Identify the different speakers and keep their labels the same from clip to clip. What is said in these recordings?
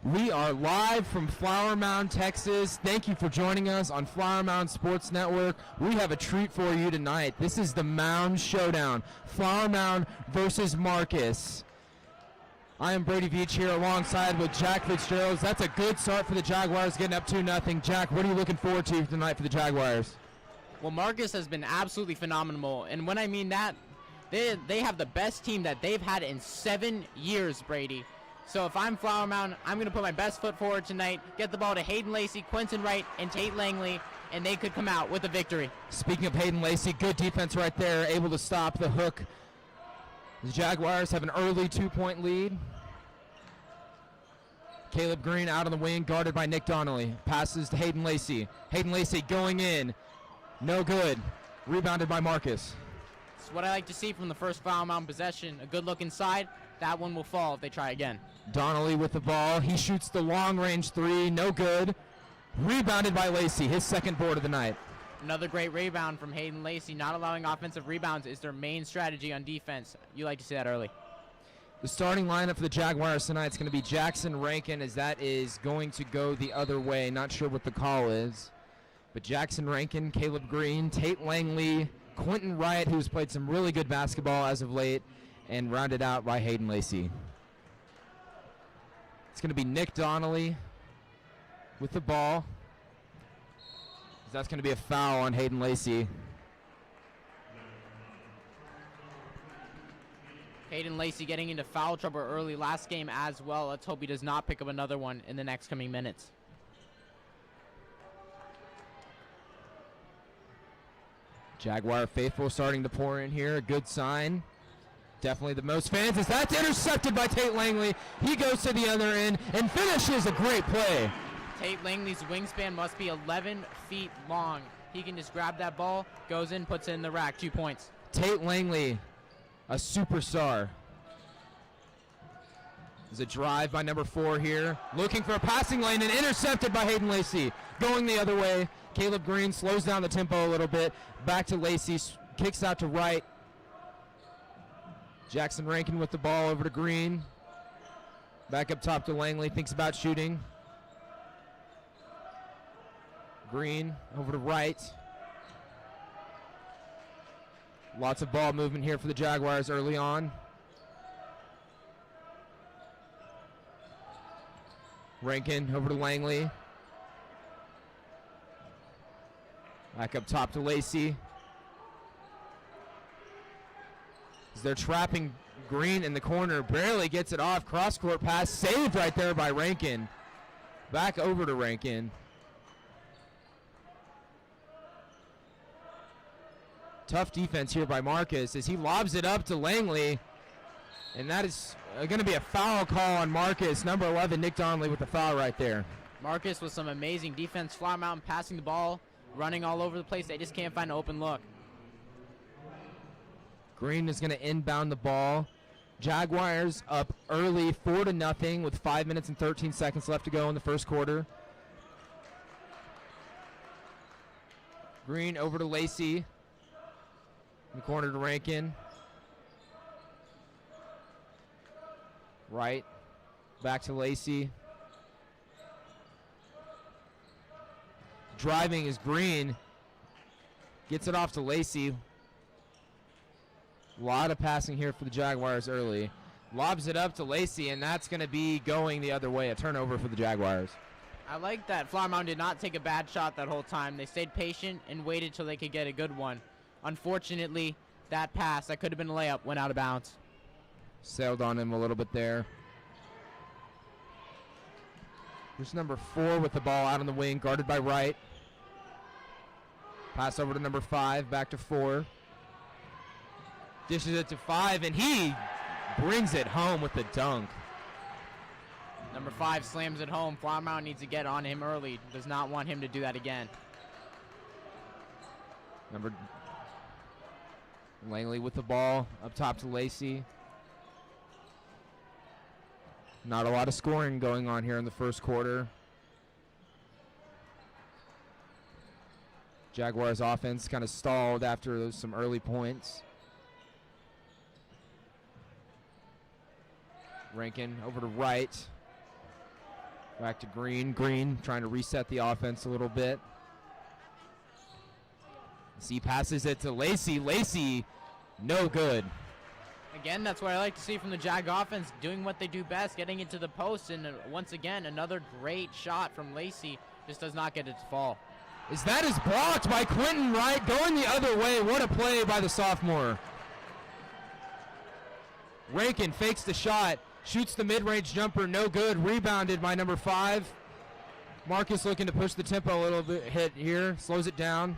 Speaker 1: We are live from Flower Mound, Texas. Thank you for joining us on Flower Mound Sports Network. We have a treat for you tonight. This is the Mound Showdown. Flower Mound versus Marcus. I am Brady Veach here alongside with Jack Fitzgerald. That's a good start for the Jaguars, getting up 2-0. Jack, what are you looking forward to tonight for the Jaguars?
Speaker 2: Well, Marcus has been absolutely phenomenal. And when I mean that, they have the best team that they've had in 7 years, Brady. So if I'm Flower Mound, I'm going to put my best foot forward tonight, get the ball to Hayden Lacey, Quentin Wright, and Tate Langley, and they could come out with a victory.
Speaker 1: Speaking of Hayden Lacey, good defense right there, able to stop the hook. The Jaguars have an early 2-point lead. Caleb Green out on the wing, guarded by Nick Donnelly. Passes to Hayden Lacey. Hayden Lacey going in. No good. Rebounded by Marcus.
Speaker 2: It's what I like to see from the first Flower Mound possession. A good look inside. That one will fall if they try again.
Speaker 1: Donnelly with the ball. He shoots the long-range three. No good. Rebounded by Lacey, his second board of the night.
Speaker 2: Another great rebound from Hayden Lacey. Not allowing offensive rebounds is their main strategy on defense. You like to see that early.
Speaker 1: The starting lineup for the Jaguars tonight is going to be Jackson Rankin, as that is going to go the other way. Not sure what the call is. But Jackson Rankin, Caleb Green, Tate Langley, Quentin Wright, who's played some really good basketball as of late, and rounded out by Hayden Lacey. It's going to be Nick Donnelly with the ball. That's going to be a foul on Hayden Lacey.
Speaker 2: Hayden Lacey getting into foul trouble early last game as well. Let's hope he does not pick up another one in the next coming minutes.
Speaker 1: Jaguar faithful starting to pour in here. A good sign. Definitely the most fans as that's intercepted by Tate Langley. He goes to the other end and finishes. A great play.
Speaker 2: Tate Langley's wingspan must be 11 feet long. He can just grab that ball, goes in, puts it in the rack. 2 points.
Speaker 1: Tate Langley, a superstar. There's a drive by number 4 here. Looking for a passing lane and intercepted by Hayden Lacey. Going the other way. Caleb Green slows down the tempo a little bit. Back to Lacey. Kicks out to Wright. Jackson Rankin with the ball over to Green. Back up top to Langley. Thinks about shooting. Green over to Wright. Lots of ball movement here for the Jaguars early on. Rankin over to Langley. Back up top to Lacey. As they're trapping Green in the corner. Barely gets it off. Cross-court pass. Saved right there by Rankin. Back over to Rankin. Tough defense here by Marcus as he lobs it up to Langley. And that is going to be a foul call on Marcus. Number 11, Nick Donnelly with the foul right there.
Speaker 2: Marcus with some amazing defense. Flower Mountain passing the ball, running all over the place. They just can't find an open look.
Speaker 1: Green is going to inbound the ball. Jaguars up early 4-0 with 5 minutes and 13 seconds left to go in the first quarter. Green over to Lacey. In the corner to Rankin. Right. Back to Lacey. Driving is Green. Gets it off to Lacey. A lot of passing here for the Jaguars early. Lobs it up to Lacey, and that's going to be going the other way. A turnover for the Jaguars.
Speaker 2: I like that Flower Mound did not take a bad shot that whole time. They stayed patient and waited till they could get a good one. Unfortunately, that pass, that could have been a layup, went out of bounds.
Speaker 1: Sailed on him a little bit there. Here's number 4 with the ball out on the wing, guarded by Wright. Pass over to number 5, back to 4. Dishes it to 5, and he brings it home with the dunk.
Speaker 2: Number 5 slams it home. Flower Mound needs to get on him early. Does not want him to do that again.
Speaker 1: Langley with the ball up top to Lacey. Not a lot of scoring going on here in the first quarter. Jaguars offense kind of stalled after some early points. Rankin over to Wright. Back to Green. Green trying to reset the offense a little bit. He passes it to Lacey. Lacey, no good.
Speaker 2: Again, that's what I like to see from the Jag offense, doing what they do best, getting into the post, and once again, another great shot from Lacey, just does not get it to fall.
Speaker 1: That is blocked by Quentin Wright, going the other way. What a play by the sophomore. Rankin fakes the shot, shoots the mid-range jumper, no good. Rebounded by number 5. Marcus looking to push the tempo a little bit hit here, slows it down.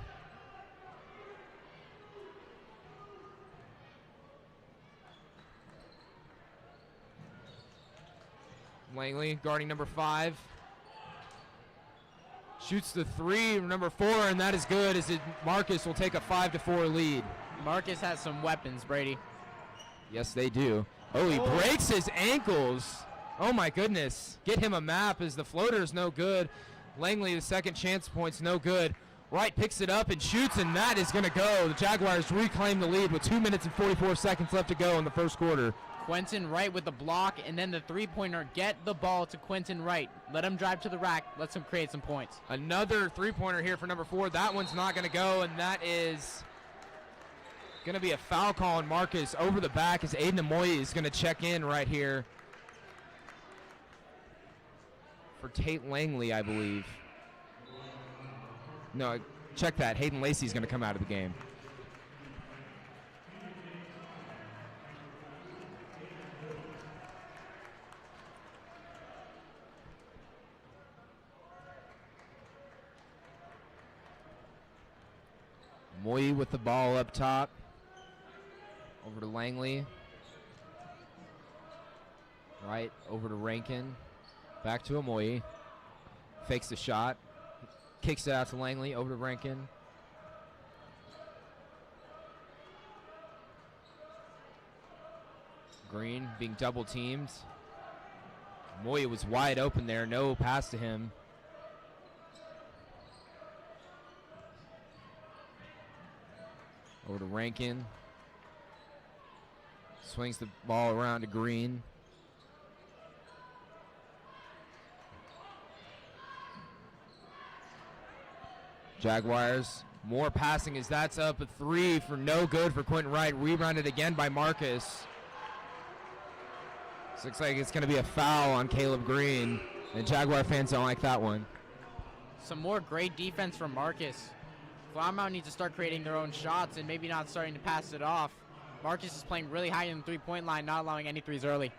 Speaker 1: Langley guarding number 5. Shoots the 3, number 4, and that is good as Marcus will take a 5-4 lead.
Speaker 2: Marcus has some weapons, Brady.
Speaker 1: Yes, they do. Oh, he breaks his ankles. Oh, my goodness. Get him a map as the floater is no good. Langley, the second chance point's no good. Wright picks it up and shoots, and that is going to go. The Jaguars reclaim the lead with 2 minutes and 44 seconds left to go in the first quarter.
Speaker 2: Quentin Wright with the block, and then the three-pointer. Get the ball to Quentin Wright. Let him drive to the rack. Let's him create some points.
Speaker 1: Another three-pointer here for number 4. That one's not going to go, and that is going to be a foul call on Marcus over the back as Aiden Amoye is going to check in right here for Tate Langley, I believe. No, check that. Hayden Lacey is going to come out of the game. Moy with the ball up top. Over to Langley. Right, over to Rankin. Back to Amoye. Fakes the shot. Kicks it out to Langley, over to Rankin. Green being double teamed. Amoye was wide open there, no pass to him. Over to Rankin. Swings the ball around to Green. Jaguars, more passing as that's up a 3 for no good for Quentin Wright. Rebounded again by Marcus. This looks like it's going to be a foul on Caleb Green. And Jaguar fans don't like that one.
Speaker 2: Some more great defense from Marcus. Flower Mound needs to start creating their own shots and maybe not starting to pass it off. Marcus is playing really high in the three-point line, not allowing any threes early.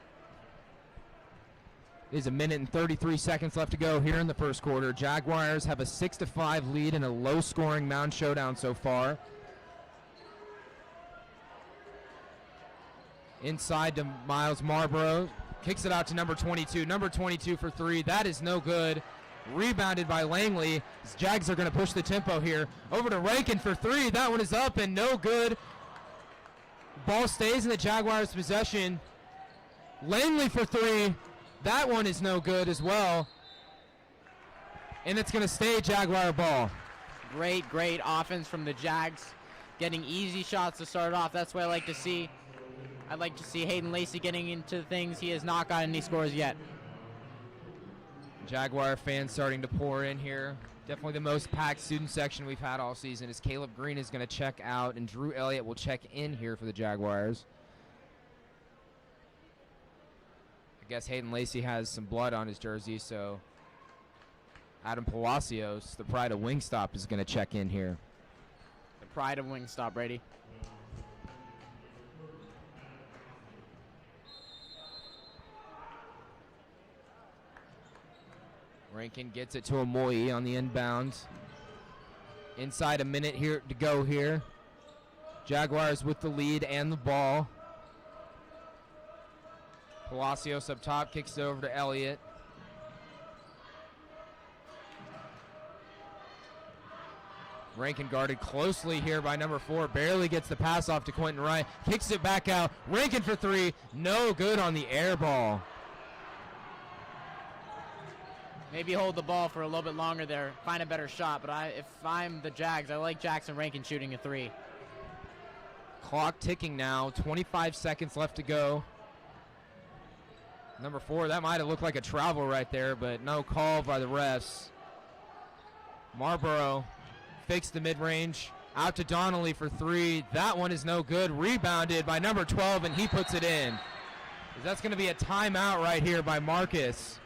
Speaker 1: It is a minute and 33 seconds left to go here in the first quarter. Jaguars have a 6-5 lead in a low-scoring Mound showdown so far. Inside to Miles Marlborough. Kicks it out to number 22. Number 22 for 3. That is no good. Rebounded by Langley. His Jags are going to push the tempo here. Over to Rankin for 3. That one is up and no good. Ball stays in the Jaguars' possession. Langley for 3. That one is no good as well. And it's going to stay Jaguar ball.
Speaker 2: Great offense from the Jags. Getting easy shots to start off. That's what I like to see. I'd like to see Hayden Lacey getting into things. He has not gotten any scores yet.
Speaker 1: Jaguar fans starting to pour in here. Definitely the most packed student section we've had all season as Caleb Green is going to check out and Drew Elliott will check in here for the Jaguars. I guess Hayden Lacey has some blood on his jersey, so Adam Palacios, the pride of Wingstop, is going to check in here.
Speaker 2: The pride of Wingstop, Brady.
Speaker 1: Rankin gets it to Amoye on the inbound. Inside a minute here to go here. Jaguars with the lead and the ball. Palacios up top, kicks it over to Elliott. Rankin guarded closely here by number 4. Barely gets the pass off to Quentin Wright. Kicks it back out. Rankin for 3. No good on the air ball.
Speaker 2: Maybe hold the ball for a little bit longer there. Find a better shot. But if I'm the Jags, I like Jackson Rankin shooting a 3.
Speaker 1: Clock ticking now. 25 seconds left to go. Number 4, that might have looked like a travel right there, but no call by the refs. Marlboro fakes the mid-range. Out to Donnelly for 3. That one is no good. Rebounded by number 12, and he puts it in. That's going to be a timeout right here by Marcus.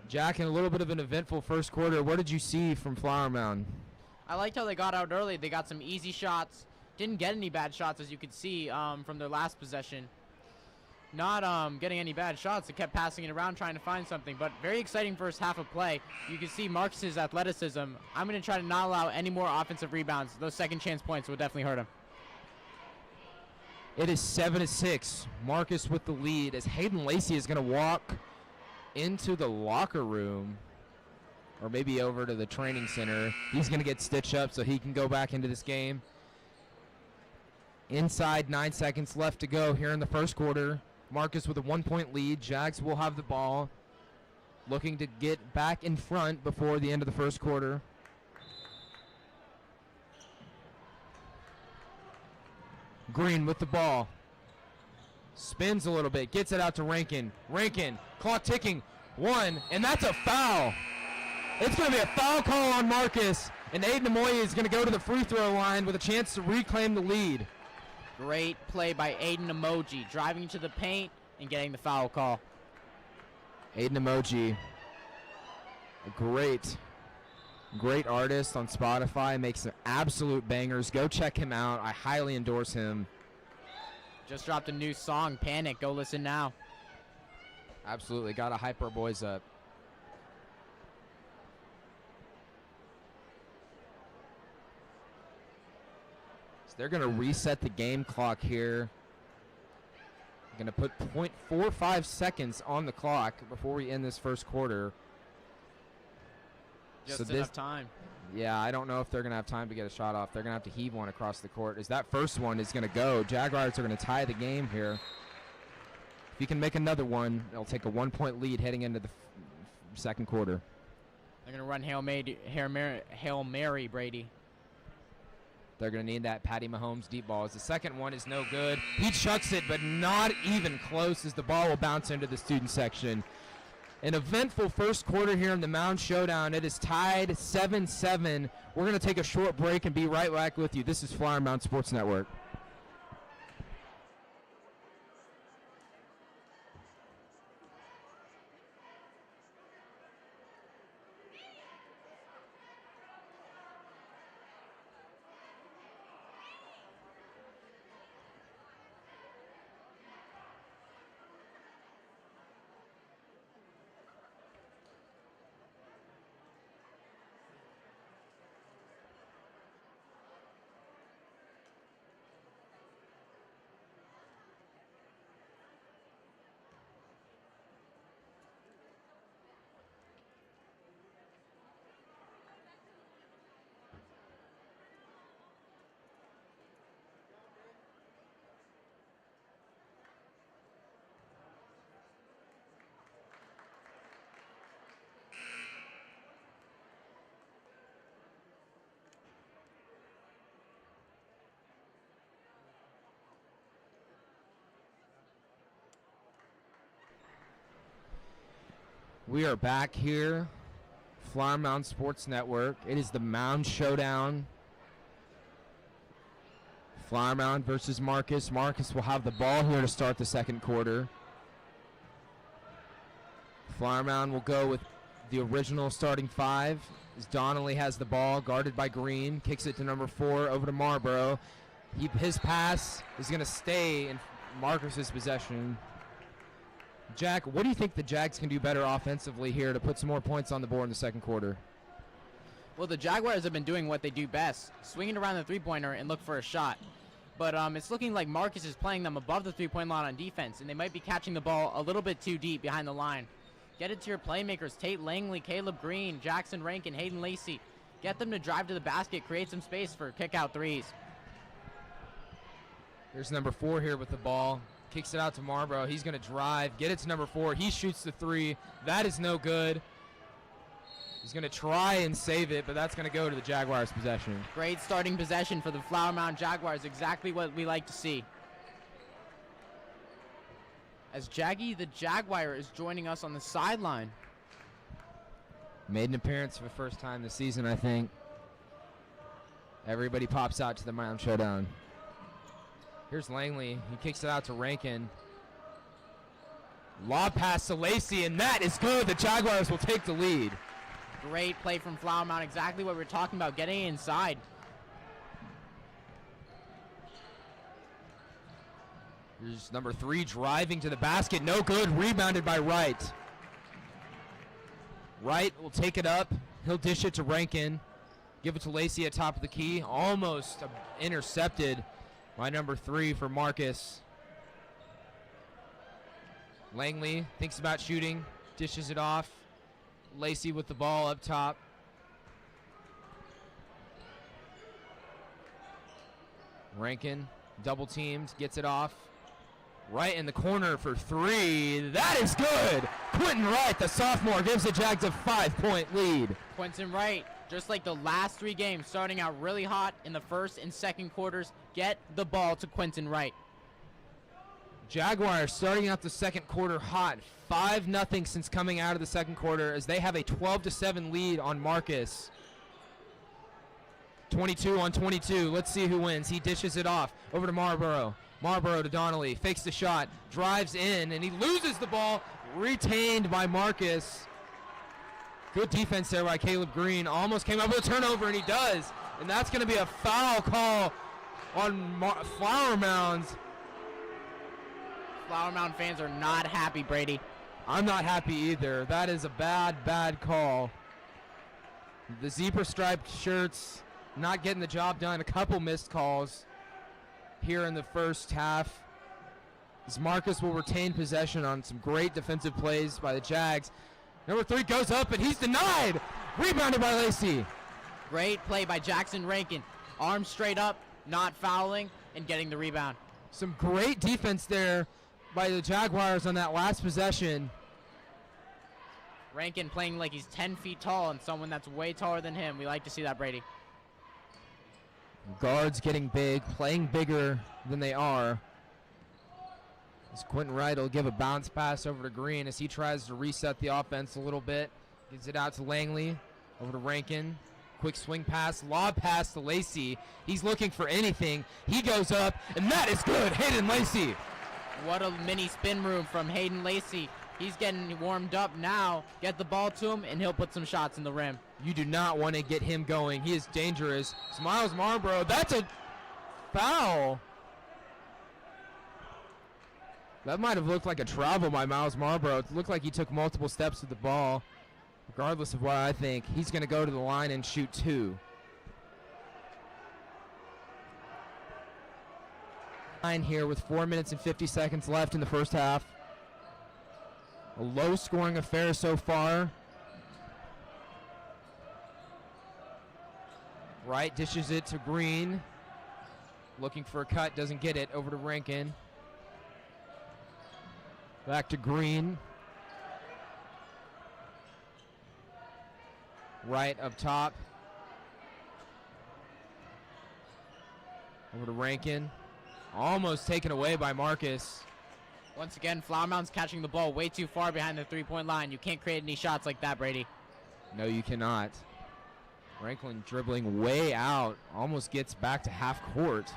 Speaker 1: Jack, in a little bit of an eventful first quarter, what did you see from Flower Mound?
Speaker 2: I liked how they got out early. They got some easy shots. Didn't get any bad shots, as you could see from their last possession. Not getting any bad shots. They kept passing it around, trying to find something. But very exciting first half of play. You can see Marcus's athleticism. I'm going to try to not allow any more offensive rebounds. Those second chance points will definitely hurt him.
Speaker 1: It is 7-6. Marcus with the lead as Hayden Lacey is going to walk into the locker room, or maybe over to the training center. He's going to get stitched up so he can go back into this game. Inside 9 seconds left to go here in the first quarter. Marcus with a 1-point lead. Jags will have the ball, looking to get back in front before the end of the first quarter. Green with the ball. Spins a little bit, gets it out to Rankin. Rankin, clock ticking, 1, and that's a foul. It's going to be a foul call on Marcus, and Aiden Amoye is going to go to the free throw line with a chance to reclaim the lead.
Speaker 2: Great play by Aiden Emoji, driving to the paint and getting the foul call.
Speaker 1: Aiden Emoji, a great artist on Spotify, makes some absolute bangers. Go check him out. I highly endorse him.
Speaker 2: Just dropped a new song, Panic. Go listen now.
Speaker 1: Absolutely. Got to hype our boys up. So they're going to reset the game clock here. Going to put 0.45 seconds on the clock before we end this first quarter.
Speaker 2: Just enough time.
Speaker 1: Yeah, I don't know if they're going to have time to get a shot off. They're going to have to heave one across the court. As that first one is going to go, Jaguars are going to tie the game here. If you can make another one, they'll take a 1-point lead heading into the second quarter.
Speaker 2: They're going to run Hail Mary, Brady.
Speaker 1: They're going to need that Patty Mahomes deep ball. As the second one is no good. He chucks it, but not even close, as the ball will bounce into the student section. An eventful first quarter here in the Mound Showdown. It is tied 7-7. We're going to take a short break and be right back with you. This is Flower Mound Sports Network. We are back here, Flower Mound Sports Network. It is the Mound Showdown. Flower Mound versus Marcus. Marcus will have the ball here to start the second quarter. Flower Mound will go with the original starting 5. As Donnelly has the ball, guarded by Green. Kicks it to number 4, over to Marlboro. His pass is going to stay in Marcus's possession. Jack, what do you think the Jags can do better offensively here to put some more points on the board in the second quarter?
Speaker 2: Well, the Jaguars have been doing what they do best, swinging around the three-pointer and look for a shot. But it's looking like Marcus is playing them above the three-point line on defense, and they might be catching the ball a little bit too deep behind the line. Get it to your playmakers, Tate Langley, Caleb Green, Jackson Rankin, Hayden Lacey. Get them to drive to the basket, create some space for kick-out threes.
Speaker 1: There's number 4 here with the ball. Kicks it out to Marlboro. He's going to drive, get it to number 4. He shoots the 3. That is no good. He's going to try and save it, but that's going to go to the Jaguars' possession.
Speaker 2: Great starting possession for the Flower Mound Jaguars. Exactly what we like to see. As Jaggy the Jaguar is joining us on the sideline.
Speaker 1: Made an appearance for the first time this season, I think. Everybody pops out to the Mound Showdown. Here's Langley. He kicks it out to Rankin. Lob pass to Lacey, and that is good. The Jaguars will take the lead.
Speaker 2: Great play from Flower Mound. Exactly what we were talking about, getting inside.
Speaker 1: Here's number 3 driving to the basket. No good. Rebounded by Wright. Wright will take it up. He'll dish it to Rankin. Give it to Lacey at top of the key. Almost intercepted by number 3 for Marcus. Langley thinks about shooting. Dishes it off. Lacey with the ball up top. Rankin double teamed, gets it off. Right in the corner for 3. That is good. Quentin Wright, the sophomore, gives the Jags a 5-point lead.
Speaker 2: Quentin Wright, just like the last 3 games, starting out really hot in the first and second quarters. Get the ball to Quentin Wright.
Speaker 1: Jaguars starting out the second quarter hot. 5-0 since coming out of the second quarter as they have a 12-7 lead on Marcus. 22-22. Let's see who wins. He dishes it off over to Marlboro. Marlboro to Donnelly. Fakes the shot. Drives in, and he loses the ball. Retained by Marcus. Good defense there by Caleb Green. Almost came up with a turnover, and he does. And that's going to be a foul call on Flower Mound's.
Speaker 2: Flower Mound fans are not happy, Brady.
Speaker 1: I'm not happy either. That is a bad call. The zebra striped shirts not getting the job done. A couple missed calls here in the first half. As Marcus will retain possession on some great defensive plays by the Jags. Number 3 goes up and he's denied. Rebounded by Lacey.
Speaker 2: Great play by Jackson Rankin. Arms straight up, not fouling, and getting the rebound.
Speaker 1: Some great defense there by the Jaguars on that last possession.
Speaker 2: Rankin playing like he's 10 feet tall and someone that's way taller than him. We like to see that, Brady.
Speaker 1: Guards getting big, playing bigger than they are. As Quentin Wright will give a bounce pass over to Green as he tries to reset the offense a little bit. Gives it out to Langley, over to Rankin. Quick swing pass, lob pass to Lacey. He's looking for anything. He goes up, and that is good. Hayden Lacey.
Speaker 2: What a mini spin room from Hayden Lacey. He's getting warmed up now. Get the ball to him, and he'll put some shots in the rim.
Speaker 1: You do not want to get him going. He is dangerous. It's Miles Marlboro. That's a foul. That might have looked like a travel by Miles Marlboro. It looked like he took multiple steps with the ball. Regardless of what I think, he's going to go to the line and shoot 2. Here with 4 minutes and 50 seconds left in the first half. A low-scoring affair so far. Wright dishes it to Green. Looking for a cut, doesn't get it. Over to Rankin. Back to Green. Wright up top. Over to Rankin. Almost taken away by Marcus.
Speaker 2: Once again, Flower Mound's catching the ball way too far behind the three-point line. You can't create any shots like that, Brady.
Speaker 1: No, you cannot. Franklin dribbling way out. Almost gets back to half court.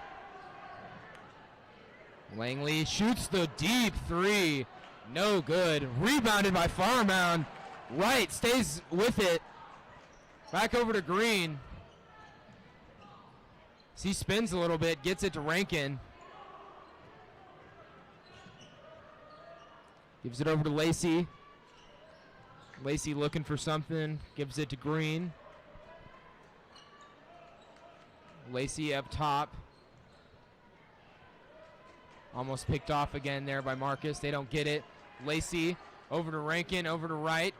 Speaker 1: Langley shoots the deep 3. No good. Rebounded by Flower Mound. Wright stays with it. Back over to Green. He spins a little bit, gets it to Rankin. Gives it over to Lacey. Lacey looking for something. Gives it to Green. Lacey up top. Almost picked off again there by Marcus. They don't get it. Lacey over to Rankin, over to Wright.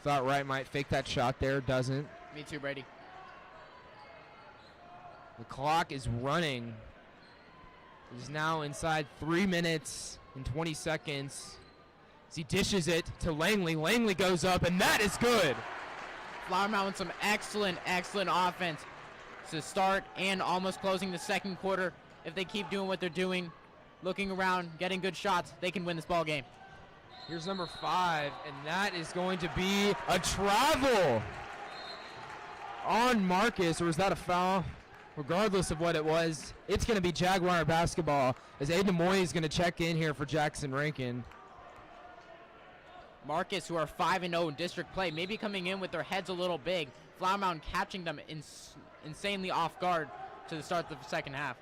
Speaker 1: Thought Wright might fake that shot there. Doesn't.
Speaker 2: Me too, Brady.
Speaker 1: The clock is running. It is now inside 3 minutes and 20 seconds. As he dishes it to Langley. Langley goes up, and that is good.
Speaker 2: Flower Mound with some excellent offense to start and almost closing the second quarter. If they keep doing what they're doing, looking around, getting good shots, they can win this ball game.
Speaker 1: Here's number 5, and that is going to be a travel on Marcus, or is that a foul? Regardless of what it was, it's going to be Jaguar basketball as Aiden Moy is going to check in here for Jackson Rankin.
Speaker 2: Marcus, who are 5-0 in district play, maybe coming in with their heads a little big. Flower Mound catching them insanely off guard to the start of the second half.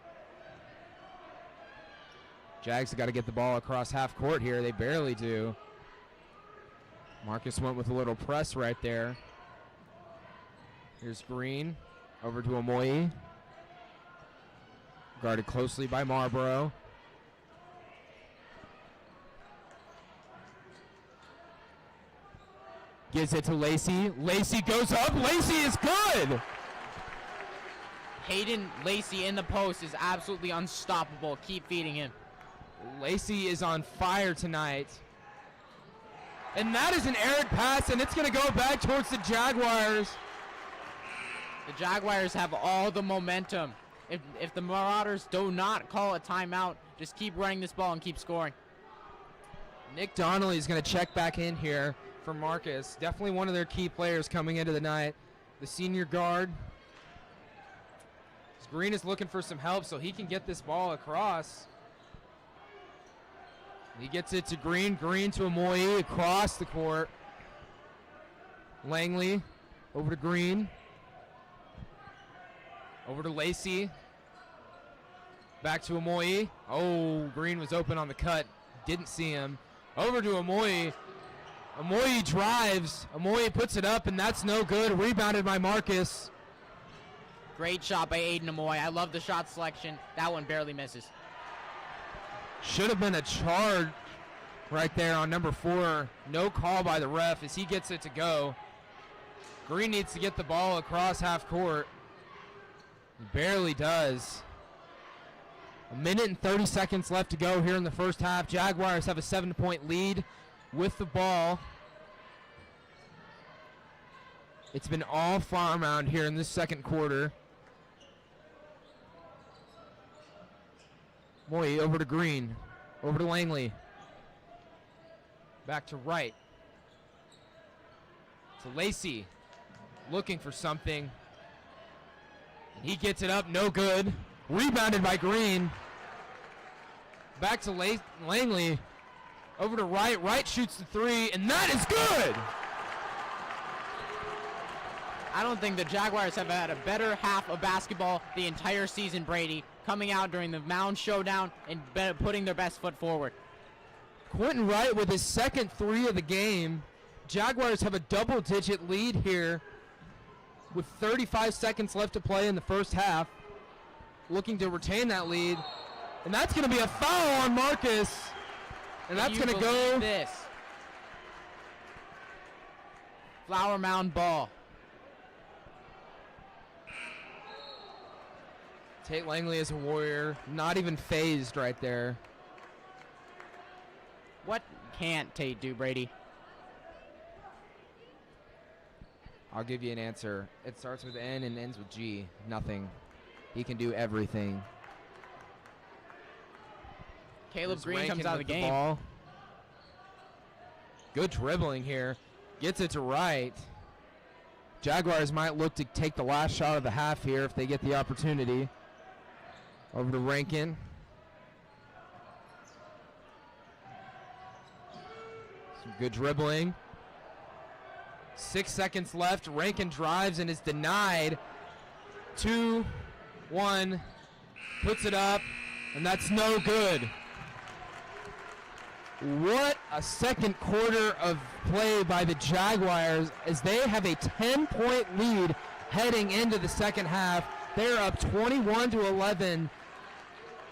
Speaker 1: Jags have got to get the ball across half court here. They barely do. Marcus went with a little press right there. Here's Green over to Amoyi. Guarded closely by Marlboro. Gives it to Lacey. Lacey goes up. Lacey is good.
Speaker 2: Hayden Lacey in the post is absolutely unstoppable. Keep feeding him.
Speaker 1: Lacey is on fire tonight. And that is an errant pass, and it's going to go back towards the Jaguars.
Speaker 2: The Jaguars have all the momentum. If the Marauders do not call a timeout, just keep running this ball and keep scoring.
Speaker 1: Nick Donnelly is going to check back in here for Marcus. Definitely one of their key players coming into the night. The senior guard. Green is looking for some help so he can get this ball across. He gets it to Green. Green to Amoyi across the court. Langley over to Green. Over to Lacey. Back to Amoyi. Oh, Green was open on the cut. Didn't see him. Over to Amoyi. Amoyi drives. Amoyi puts it up, and that's no good. Rebounded by Marcus.
Speaker 2: Great shot by Aiden Amoy. I love the shot selection. That one barely misses.
Speaker 1: Should have been a charge right there on number 4. No call by the ref as he gets it to go. Green needs to get the ball across half court. He barely does. 1:30 left to go here in the first half. Jaguars have a 7-point lead with the ball. It's been all Flower Mound here in this second quarter. Moy over to Green. Over to Langley. Back to Wright. To Lacey. Looking for something. He gets it up. No good. Rebounded by Green. Back to Langley. Over to Wright. Wright shoots the 3, and that is good!
Speaker 2: I don't think the Jaguars have had a better half of basketball the entire season, Brady, coming out during the Mound showdown and putting their best foot forward.
Speaker 1: Quentin Wright with his second 3 of the game. Jaguars have a double-digit lead here with 35 seconds left to play in the first half. Looking to retain that lead. And that's going to be a foul on Marcus. And that's going to go.
Speaker 2: This. Flower Mound ball.
Speaker 1: Tate Langley is a warrior. Not even phased right there.
Speaker 2: What can't Tate do, Brady?
Speaker 1: I'll give you an answer. It starts with N and ends with G. Nothing. He can do everything.
Speaker 2: Caleb Green comes out of the game.
Speaker 1: Ball. Good dribbling here. Gets it to Wright. Jaguars might look to take the last shot of the half here if they get the opportunity. Over to Rankin. Some good dribbling. 6 seconds left. Rankin drives and is denied. 2-1. Puts it up, and that's no good. What a second quarter of play by the Jaguars as they have a 10-point lead heading into the second half. They're up 21-11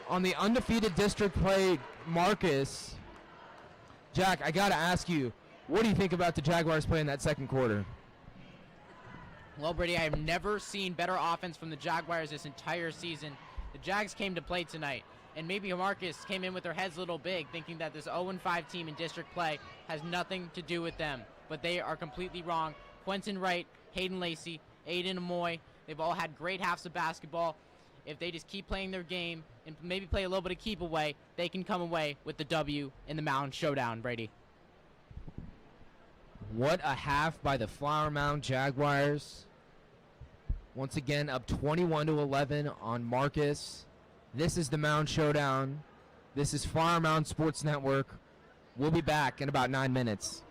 Speaker 1: on the undefeated district play Marcus. Jack, I got to ask you, what do you think about the Jaguars playing that second quarter?
Speaker 2: Well, Brady, I have never seen better offense from the Jaguars this entire season. The Jags came to play tonight, And maybe Marcus came in with their heads a little big, thinking that this 0-5 team in district play has nothing to do with them. But they are completely wrong. Quentin Wright, Hayden Lacey, Aiden Amoy, they've all had great halves of basketball. If they just keep playing their game and maybe play a little bit of keep away, they can come away with the W in the Mound Showdown, Brady.
Speaker 1: What a half by the Flower Mound Jaguars. Once again, up 21-11 on Marcus. This is the Mound Showdown. This is Flower Mound Sports Network. We'll be back in about 9 minutes.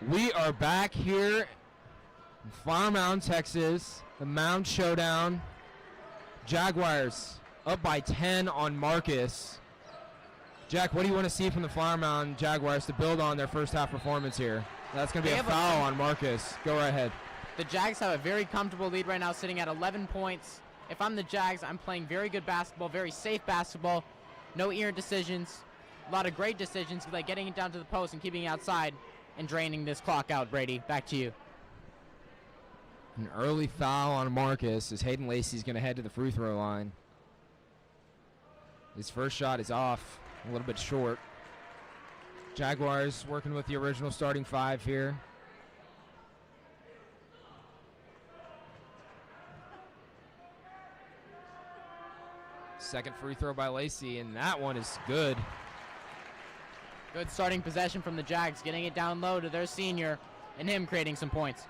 Speaker 1: We are back here in Flower Mound, Texas. The Mound Showdown. Jaguars up by 10 on Marcus. Jack, what do you want to see from the Flower Mound Jaguars to build on their first half performance here? That's going to be a foul on Marcus. Go right ahead.
Speaker 2: The Jags have a very comfortable lead right now, sitting at 11 points. If I'm the Jags, I'm playing very good basketball, very safe basketball. No errant decisions. A lot of great decisions, like getting it down to the post and keeping it outside and draining this clock out, Brady. Back to you.
Speaker 1: An early foul on Marcus as Hayden Lacey's going to head to the free throw line. His first shot is off, a little bit short. Jaguars working with the original starting five here. Second free throw by Lacey, and that one is good.
Speaker 2: Good starting possession from the Jags, getting it down low to their senior, and him creating some points.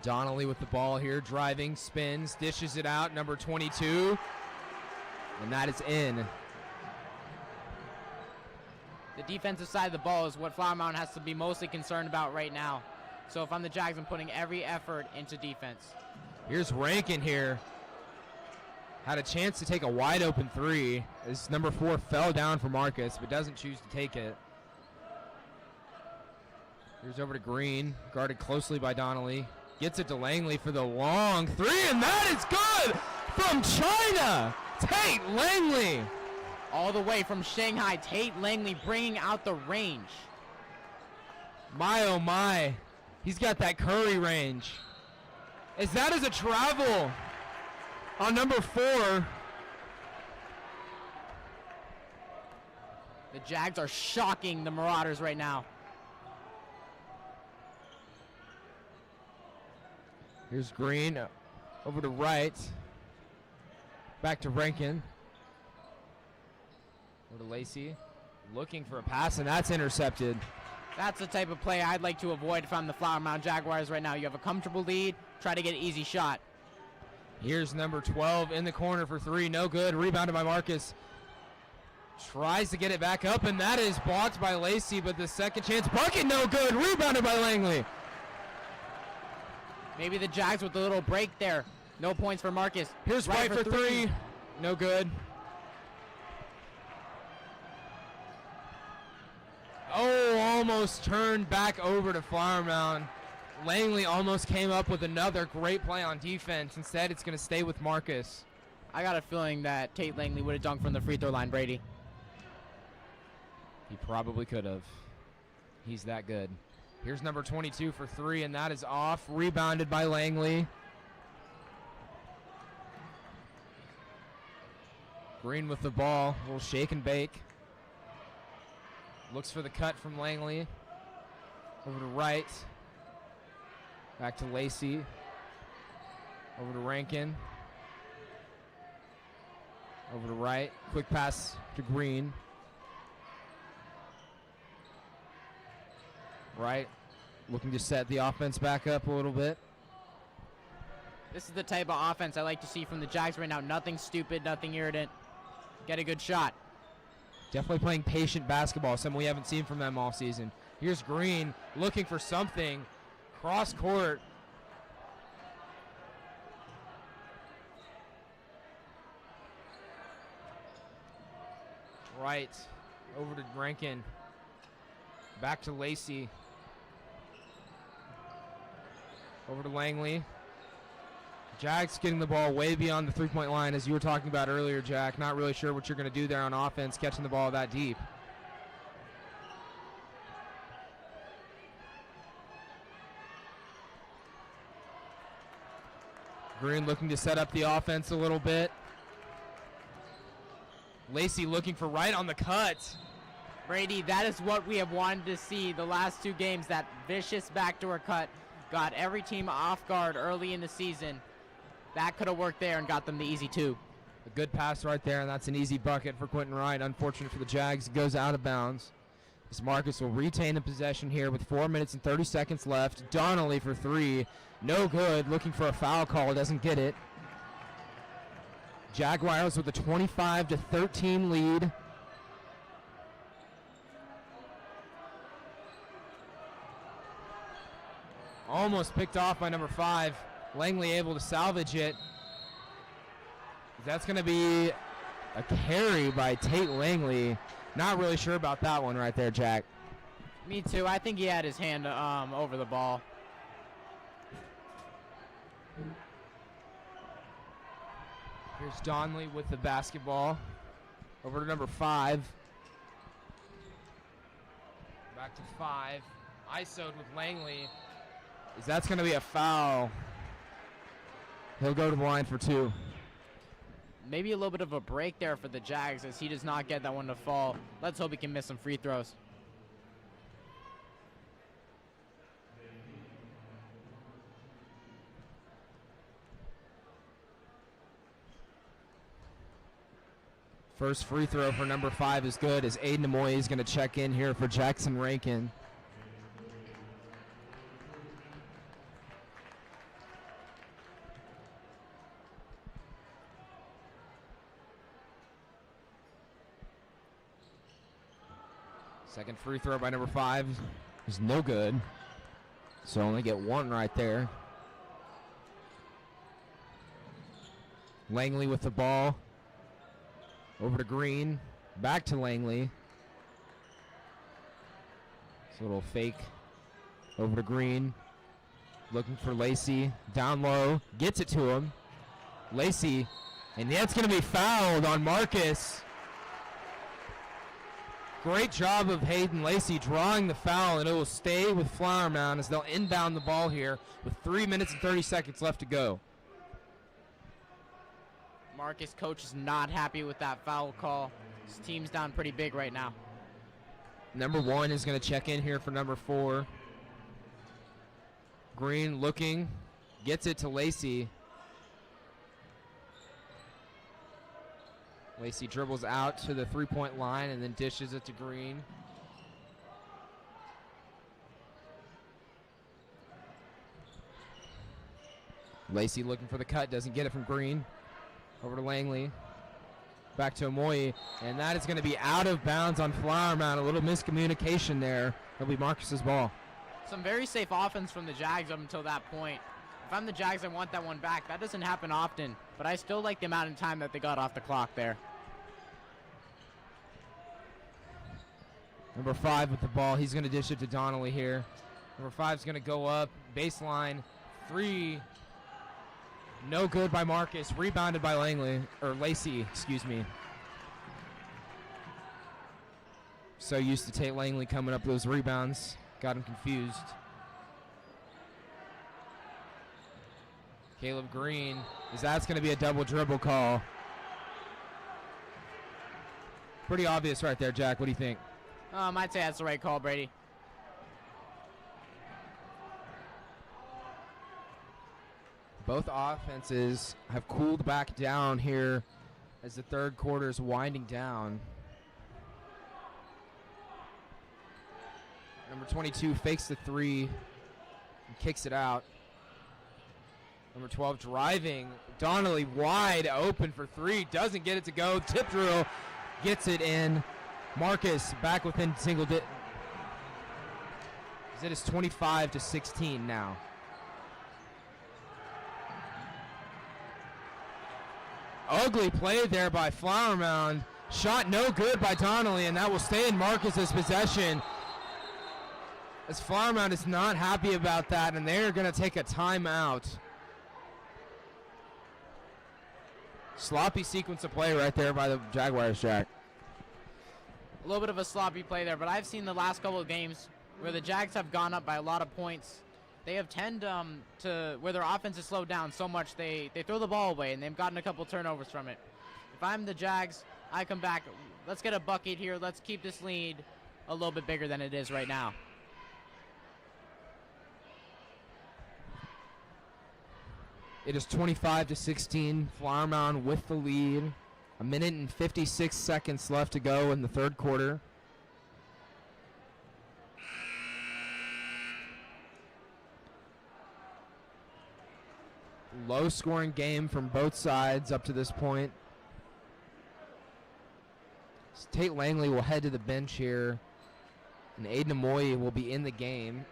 Speaker 1: Donnelly with the ball here, driving, spins, dishes it out, number 22, and that is in.
Speaker 2: The defensive side of the ball is what Flower Mound has to be mostly concerned about right now. So if I'm the Jags, I'm putting every effort into defense.
Speaker 1: Here's Rankin here. Had a chance to take a wide open three as number 4 fell down for Marcus, but doesn't choose to take it. Here's over to Green, guarded closely by Donnelly. Gets it to Langley for the long three, and that is good from China. Tate Langley.
Speaker 2: All the way from Shanghai, Tate Langley bringing out the range.
Speaker 1: My, oh my. He's got that Curry range. As that is a travel on number 4.
Speaker 2: The Jags are shocking the Marauders right now.
Speaker 1: Here's Green over to right. Back to Rankin. Over to Lacey. Looking for a pass, and that's intercepted.
Speaker 2: That's the type of play I'd like to avoid from the Flower Mound Jaguars right now. You have a comfortable lead. Try to get an easy shot.
Speaker 1: Here's number 12 in the corner for 3. No good. Rebounded by Marcus. Tries to get it back up, and that is blocked by Lacey, but the second chance bucket, no good. Rebounded by Langley.
Speaker 2: Maybe the Jags with a little break there. No points for Marcus.
Speaker 1: Here's right for 3. No good. Oh, almost turned back over to Flower Mound. Langley almost came up with another great play on defense. Instead, it's going to stay with Marcus.
Speaker 2: I got a feeling that Tate Langley would have dunked from the free throw line, Brady.
Speaker 1: He probably could have. He's that good. Here's number 22 for 3, and that is off. Rebounded by Langley. Green with the ball. A little shake and bake. Looks for the cut from Langley. Over to right. Back to Lacey. Over to Rankin. Over to right. Quick pass to Green. Right. Looking to set the offense back up a little bit.
Speaker 2: This is the type of offense I like to see from the Jags right now. Nothing stupid, nothing irritant. Get a good shot.
Speaker 1: Definitely playing patient basketball, something we haven't seen from them all season. Here's Green looking for something. Cross court. Right. Over to Rankin. Back to Lacey. Over to Langley. Jack's getting the ball way beyond the three-point line, as you were talking about earlier, Jack. Not really sure what you're going to do there on offense, catching the ball that deep. Green looking to set up the offense a little bit. Lacey looking for right on the cut.
Speaker 2: Brady, that is what we have wanted to see the last 2 games. That vicious backdoor cut got every team off guard early in the season. That could have worked there and got them the easy 2.
Speaker 1: A good pass right there, and that's an easy bucket for Quentin Wright. Unfortunate for the Jags. It goes out of bounds. As Marcus will retain the possession here with 4 minutes and 30 seconds left. Donnelly for 3. No good. Looking for a foul call. Doesn't get it. Jaguars with a 25-13 lead. Almost picked off by number 5. Langley able to salvage it. That's going to be a carry by Tate Langley. Not really sure about that one right there, Jack.
Speaker 2: Me too. I think he had his hand over the ball.
Speaker 1: Here's Donnelly with the basketball. Over to number 5. Back to 5. ISO'd with Langley. That's going to be a foul. He'll go to the line for 2.
Speaker 2: Maybe a little bit of a break there for the Jags as he does not get that one to fall. Let's hope he can miss some free throws.
Speaker 1: First free throw for number 5 is good as Aiden Amoy is going to check in here for Jackson Rankin. Second free throw by number 5 is no good. So only get 1 right there. Langley with the ball. Over to Green. Back to Langley. It's a little fake. Over to Green. Looking for Lacey. Down low. Gets it to him. Lacey. And that's going to be fouled on Marcus. Great job of Hayden Lacey drawing the foul, and it will stay with Flower Mound as they'll inbound the ball here with 3 minutes and 30 seconds left to go.
Speaker 2: Marcus coach is not happy with that foul call. His team's down pretty big right now.
Speaker 1: Number 1 is going to check in here for number 4. Green looking, gets it to Lacey. Lacey dribbles out to the three-point line and then dishes it to Green. Lacey looking for the cut, doesn't get it from Green. Over to Langley. Back to Amoy, and that is going to be out of bounds on Flower Mound. A little miscommunication there. It'll be Marcus's ball.
Speaker 2: Some very safe offense from the Jags up until that point. If I'm the Jags, I want that one back. That doesn't happen often, but I still like the amount of time that they got off the clock there.
Speaker 1: Number 5 with the ball. He's going to dish it to Donnelly here. Number 5 is going to go up. Baseline. 3. No good by Marcus. Rebounded by Langley. Or Lacey, excuse me. So used to Tate Langley coming up those rebounds. Got him confused. Caleb Green. That's going to be a double dribble call. Pretty obvious right there, Jack. What do you think?
Speaker 2: I'd say that's the right call, Brady.
Speaker 1: Both offenses have cooled back down here as the third quarter is winding down. Number 22 fakes the 3 and kicks it out. Number 12 driving. Donnelly wide open for 3. Doesn't get it to go. Tip drill. Gets it in. Marcus back within single digit. It is 25-16 now. Ugly play there by Flower Mound. Shot no good by Donnelly, and that will stay in Marcus's possession. As Flower Mound is not happy about that, and they're going to take a timeout. Sloppy sequence of play right there by the Jaguars, Jack.
Speaker 2: A little bit of a sloppy play there, but I've seen the last couple of games where the Jags have gone up by a lot of points. They have tend to, where their offense is slowed down so much, they throw the ball away, and they've gotten a couple turnovers from it. If I'm the Jags, I come back. Let's get a bucket here. Let's keep this lead a little bit bigger than it is right now.
Speaker 1: It is 25-16. Flower Mound with the lead. 1 minute and 56 seconds left to go in the third quarter. Low scoring game from both sides up to this point. Tate Langley will head to the bench here, and Aiden Amoy will be in the game.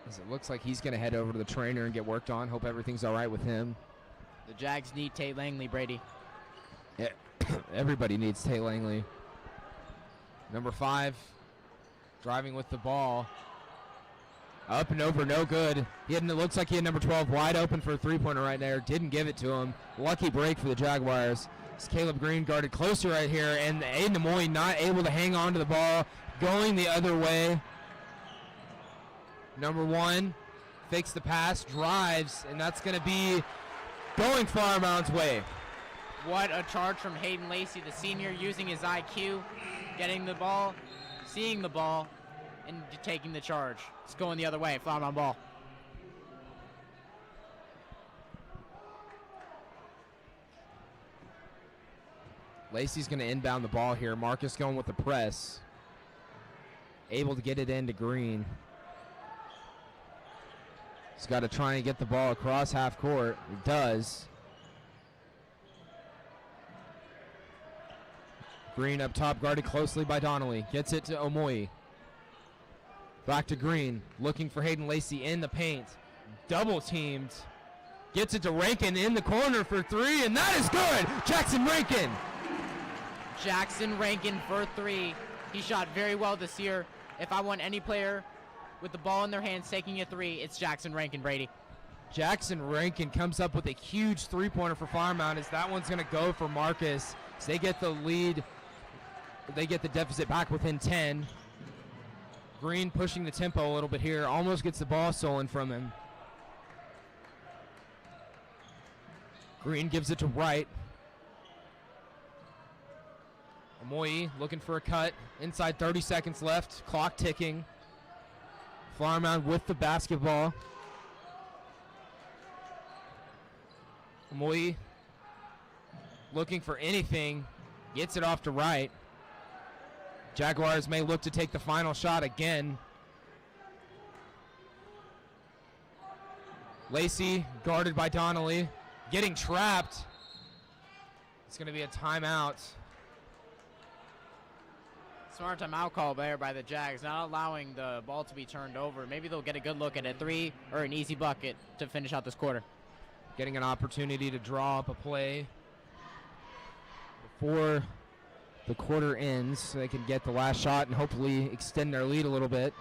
Speaker 1: As it looks like he's going to head over to the trainer and get worked on. Hope everything's all right with him.
Speaker 2: The Jags need Tate Langley, Brady.
Speaker 1: Yeah, everybody needs Tate Langley. Number 5, driving with the ball. Up and over, no good. It looks like he had number 12 wide open for a three-pointer right there. Didn't give it to him. Lucky break for the Jaguars. It's Caleb Green guarded closer right here, and Aiden Amoy not able to hang on to the ball, going the other way. Number 1 fakes the pass, drives, and that's going to be going Flower Mound's way.
Speaker 2: What a charge from Hayden Lacey, the senior, using his IQ, getting the ball, seeing the ball, and taking the charge. It's going the other way, Flower Mound ball.
Speaker 1: Lacey's going to inbound the ball here. Marcus going with the press. Able to get it into Green. He's got to try and get the ball across half court. He does. Green up top, guarded closely by Donnelly. Gets it to Omoyi. Back to Green, looking for Hayden Lacey in the paint. Double teamed. Gets it to Rankin in the corner for 3, and that is good! Jackson Rankin!
Speaker 2: Jackson Rankin for 3. He shot very well this year. If I want any player with the ball in their hands taking a 3, it's Jackson Rankin, Brady.
Speaker 1: Jackson Rankin comes up with a huge three-pointer for Flower Mound, as that one's going to go for Marcus. So they get the lead. They get the deficit back within 10. Green pushing the tempo a little bit here. Almost gets the ball stolen from him. Green gives it to Wright. Amoyi looking for a cut. Inside 30 seconds left. Clock ticking. Flower Mound with the basketball. Amoyi looking for anything. Gets it off to Wright. Jaguars may look to take the final shot again. Lacey guarded by Donnelly. Getting trapped. It's going to be a timeout.
Speaker 2: Smart timeout call there by the Jags, not allowing the ball to be turned over. Maybe they'll get a good look at a 3 or an easy bucket to finish out this quarter.
Speaker 1: Getting an opportunity to draw up a play before the quarter ends so they can get the last shot and hopefully extend their lead a little bit.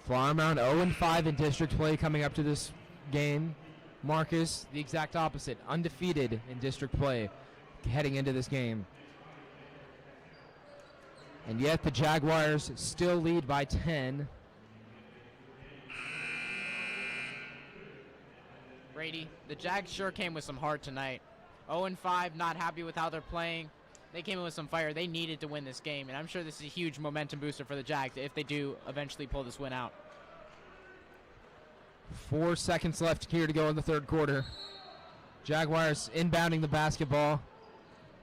Speaker 1: Flower Mound 0-5 in district play coming up to this game. Marcus, the exact opposite, undefeated in district play heading into this game. And yet the Jaguars still lead by 10.
Speaker 2: Brady, the Jags sure came with some heart tonight. 0-5, not happy with how they're playing. They came in with some fire. They needed to win this game, and I'm sure this is a huge momentum booster for the Jags if they do eventually pull this win out.
Speaker 1: 4 seconds left here to go in the third quarter. Jaguars inbounding the basketball.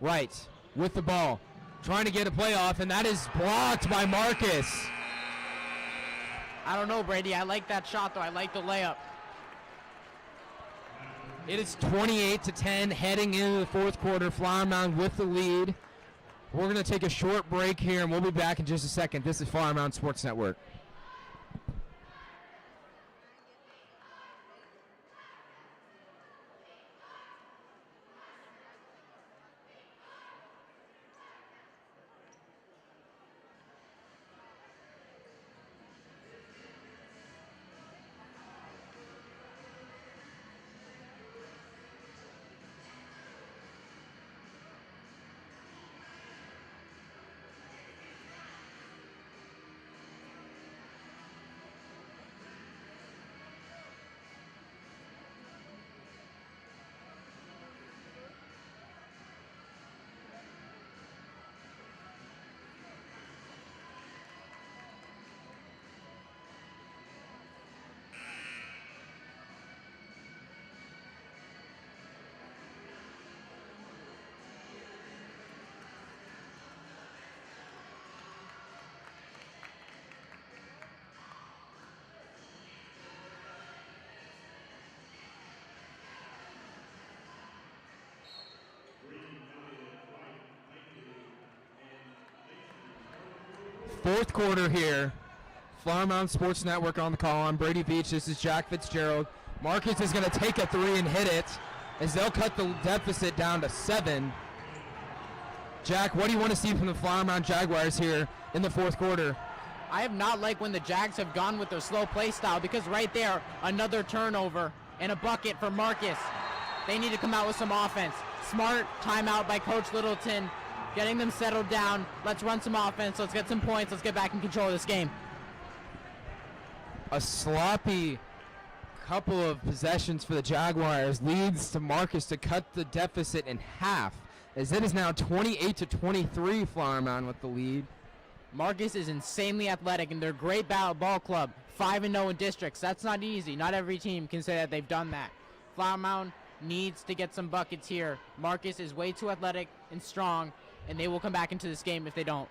Speaker 1: Wright with the ball, trying to get a play off, and that is blocked by Marcus.
Speaker 2: I don't know, Brady. I like that shot, though. I like the layup.
Speaker 1: It is 28-10 heading into the fourth quarter. Flower Mound with the lead. We're going to take a short break here, and we'll be back in just a second. This is Flower Mound Sports Network. Fourth quarter here. Flower Mound Sports Network on the call. I'm Brady Beach. This is Jack Fitzgerald. Marcus is going to take a three and hit it as they'll cut the deficit down to 7. Jack, what do you want to see from the Flower Mound Jaguars here in the fourth quarter?
Speaker 2: I have not liked when the Jags have gone with their slow play style, because right there, another turnover and a bucket for Marcus. They need to come out with some offense. Smart timeout by Coach Littleton, getting them settled down. Let's run some offense. Let's get some points. Let's get back in control of this game.
Speaker 1: A sloppy couple of possessions for the Jaguars leads to Marcus to cut the deficit in half, as it is now 28-23, Flower Mound with the lead.
Speaker 2: Marcus is insanely athletic, and they're a great ball club. 5-0 in districts. That's not easy. Not every team can say that they've done that. Flower Mound needs to get some buckets here. Marcus is way too athletic and strong, and they will come back into this game if they don't.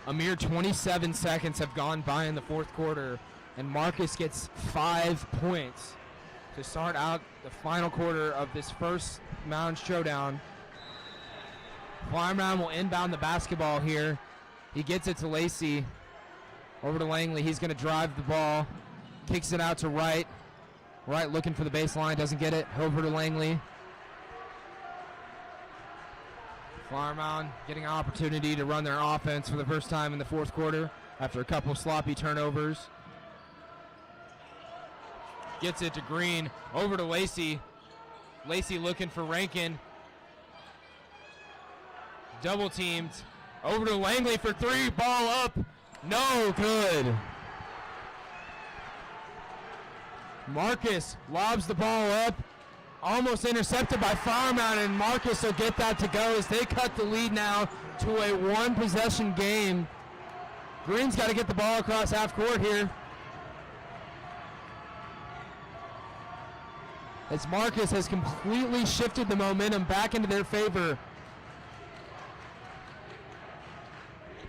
Speaker 1: A mere 27 seconds have gone by in the fourth quarter, and Marcus gets 5 points to start out the final quarter of this first Mound showdown. Flower Mound will inbound the basketball here. He gets it to Lacey. Over to Langley. He's going to drive the ball. Kicks it out to Wright. Wright looking for the baseline. Doesn't get it. Over to Langley. Flower Mound getting an opportunity to run their offense for the first time in the fourth quarter after a couple sloppy turnovers. Gets it to Green. Over to Lacey. Lacey looking for Rankin. Double teamed. Over to Langley for 3. Ball up. No good. Marcus lobs the ball up. Almost intercepted by Flower Mound, and Marcus will get that to go as they cut the lead now to a 1-possession game. Green's got to get the ball across half court here. As Marcus has completely shifted the momentum back into their favor.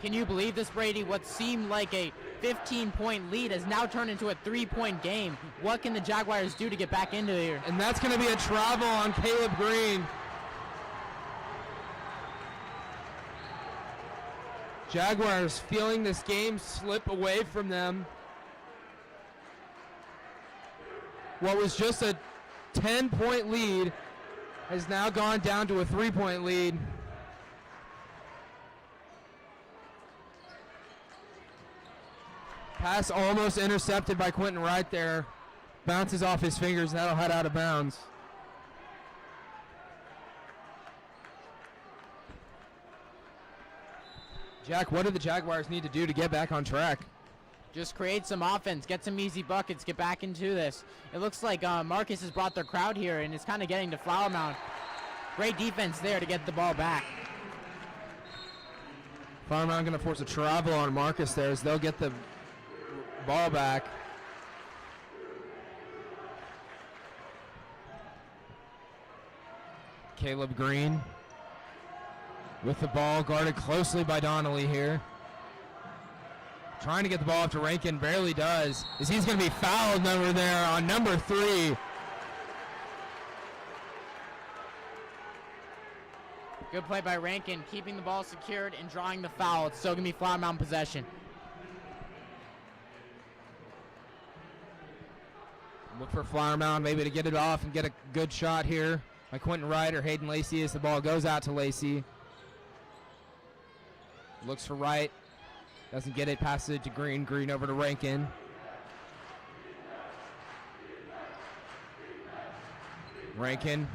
Speaker 2: Can you believe this, Brady? What seemed like a 15-point lead has now turned into a 3-point game. What can the Jaguars do to get back into here?
Speaker 1: And that's going to be a travel on Caleb Green. Jaguars feeling this game slip away from them. What was just a 10-point lead has now gone down to a 3-point lead. Pass almost intercepted by Quentin Wright there. Bounces off his fingers, and that'll head out of bounds. Jack, what do the Jaguars need to do to get back on track?
Speaker 2: Just create some offense, get some easy buckets, get back into this. It looks like Marcus has brought their crowd here, and it's kind of getting to Flower Mound. Great defense there to get the ball back.
Speaker 1: Flower Mound going to force a travel on Marcus there as they'll get the ball back. Caleb Green with the ball, guarded closely by Donnelly here. Trying to get the ball up to Rankin, barely does, as he's going to be fouled over there on number 3.
Speaker 2: Good play by Rankin, keeping the ball secured and drawing the foul. It's still going to be Flower Mound possession.
Speaker 1: Look for Flower Mound maybe to get it off and get a good shot here by Quentin Wright or Hayden Lacey as the ball goes out to Lacey. Looks for Wright. Doesn't get it. Passes it to Green. Green over to Rankin. Rankin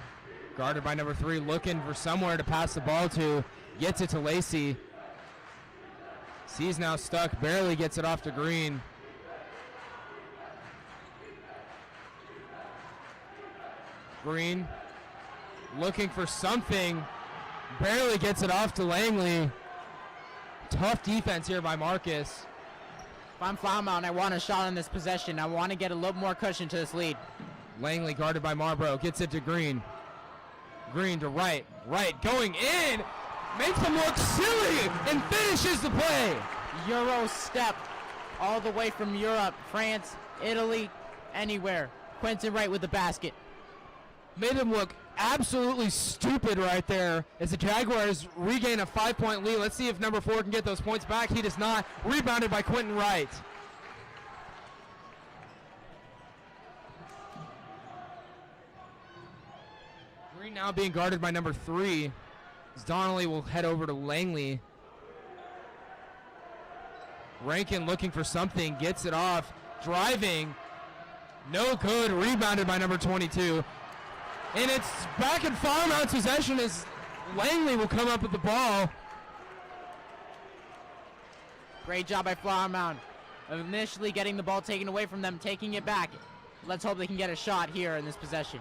Speaker 1: guarded by number 3, looking for somewhere to pass the ball to. Gets it to Lacey. He's now stuck. Barely gets it off to Green. Green looking for something, barely gets it off to Langley. Tough defense here by Marcus.
Speaker 2: If I'm Flower Mound, I want a shot on this possession. I want to get a little more cushion to this lead.
Speaker 1: Langley guarded by Marlboro, gets it to Green. Green to right, going in, makes him look silly, and finishes the play.
Speaker 2: Euro step all the way from Europe, France, Italy, anywhere. Quentin Wright with the basket.
Speaker 1: Made him look absolutely stupid right there as the Jaguars regain a 5-point lead. Let's see if number 4 can get those points back. He does not. Rebounded by Quentin Wright. Green now being guarded by number 3. As Donnelly will head over to Langley. Rankin looking for something, gets it off, driving. No good, rebounded by number 22. And it's back in Flower Mound's possession as Langley will come up with the ball.
Speaker 2: Great job by Flower Mound of initially getting the ball taken away from them, taking it back. Let's hope they can get a shot here in this possession.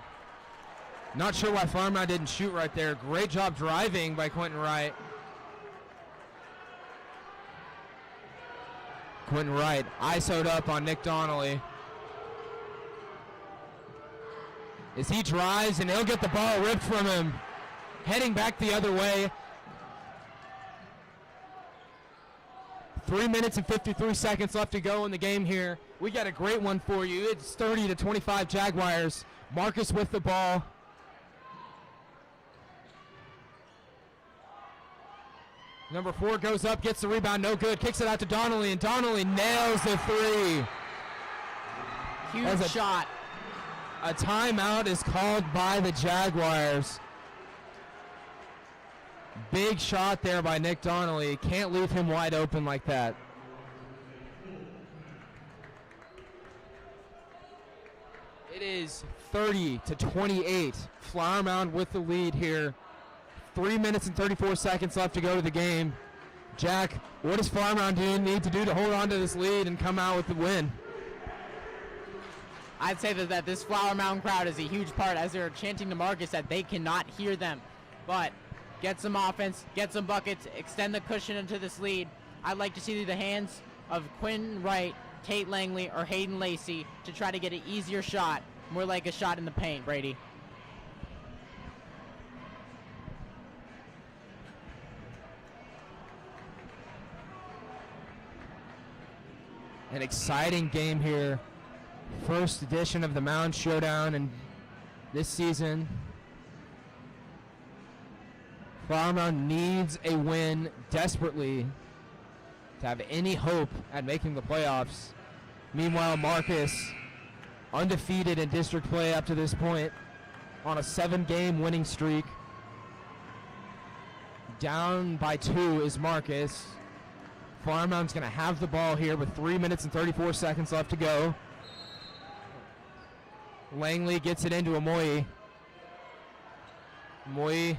Speaker 1: Not sure why Flower Mound didn't shoot right there. Great job driving by Quentin Wright. Quentin Wright ISO'd up on Nick Donnelly. As he drives, and he'll get the ball ripped from him. Heading back the other way. 3 minutes and 53 seconds left to go in the game here. We got a great one for you. It's 30-25 Jaguars. Marcus with the ball. Number 4 goes up, gets the rebound, no good. Kicks it out to Donnelly, and Donnelly nails the 3.
Speaker 2: Huge shot.
Speaker 1: A timeout is called by the Jaguars. Big shot there by Nick Donnelly. Can't leave him wide open like that. It is 30-28. Flower Mound with the lead here. 3 minutes and 34 seconds left to go to the game. Jack, what does Flower Mound need to do to hold on to this lead and come out with the win?
Speaker 2: I'd say that this Flower Mound crowd is a huge part as they're chanting to Marcus that they cannot hear them. But get some offense, get some buckets, extend the cushion into this lead. I'd like to see the hands of Quentin Wright, Tate Langley, or Hayden Lacey to try to get an easier shot, more like a shot in the paint, Brady.
Speaker 1: An exciting game here. First edition of the Mound Showdown and this season. Flower Mound needs a win desperately to have any hope at making the playoffs. Meanwhile, Marcus, undefeated in district play up to this point, on a 7-game winning streak. Down by 2 is Marcus. Flower Mound's going to have the ball here with 3 minutes and 34 seconds left to go. Langley gets it into Amoyi. Amoyi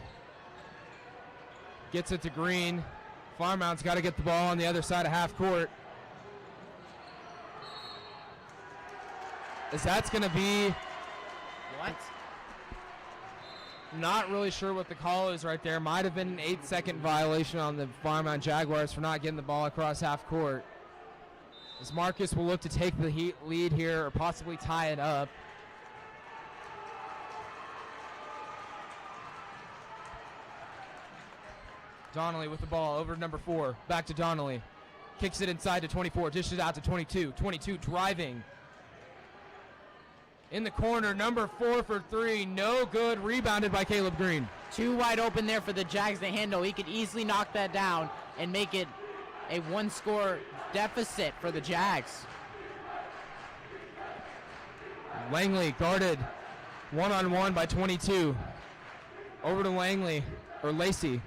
Speaker 1: gets it to Green. Flower Mound's got to get the ball on the other side of half court. As that's going to be...
Speaker 2: What?
Speaker 1: Not really sure what the call is right there. Might have been an 8-second violation on the Flower Mound Jaguars for not getting the ball across half court. As Marcus will look to take the lead here or possibly tie it up. Donnelly with the ball over to number 4. Back to Donnelly. Kicks it inside to 24. Dishes out to 22. 22 driving. In the corner, number 4 for 3. No good. Rebounded by Caleb Green.
Speaker 2: Too wide open there for the Jags to handle. He could easily knock that down and make it a 1-score deficit for the Jags.
Speaker 1: Langley guarded one-on-one by 22. Over to Langley, or Lacey.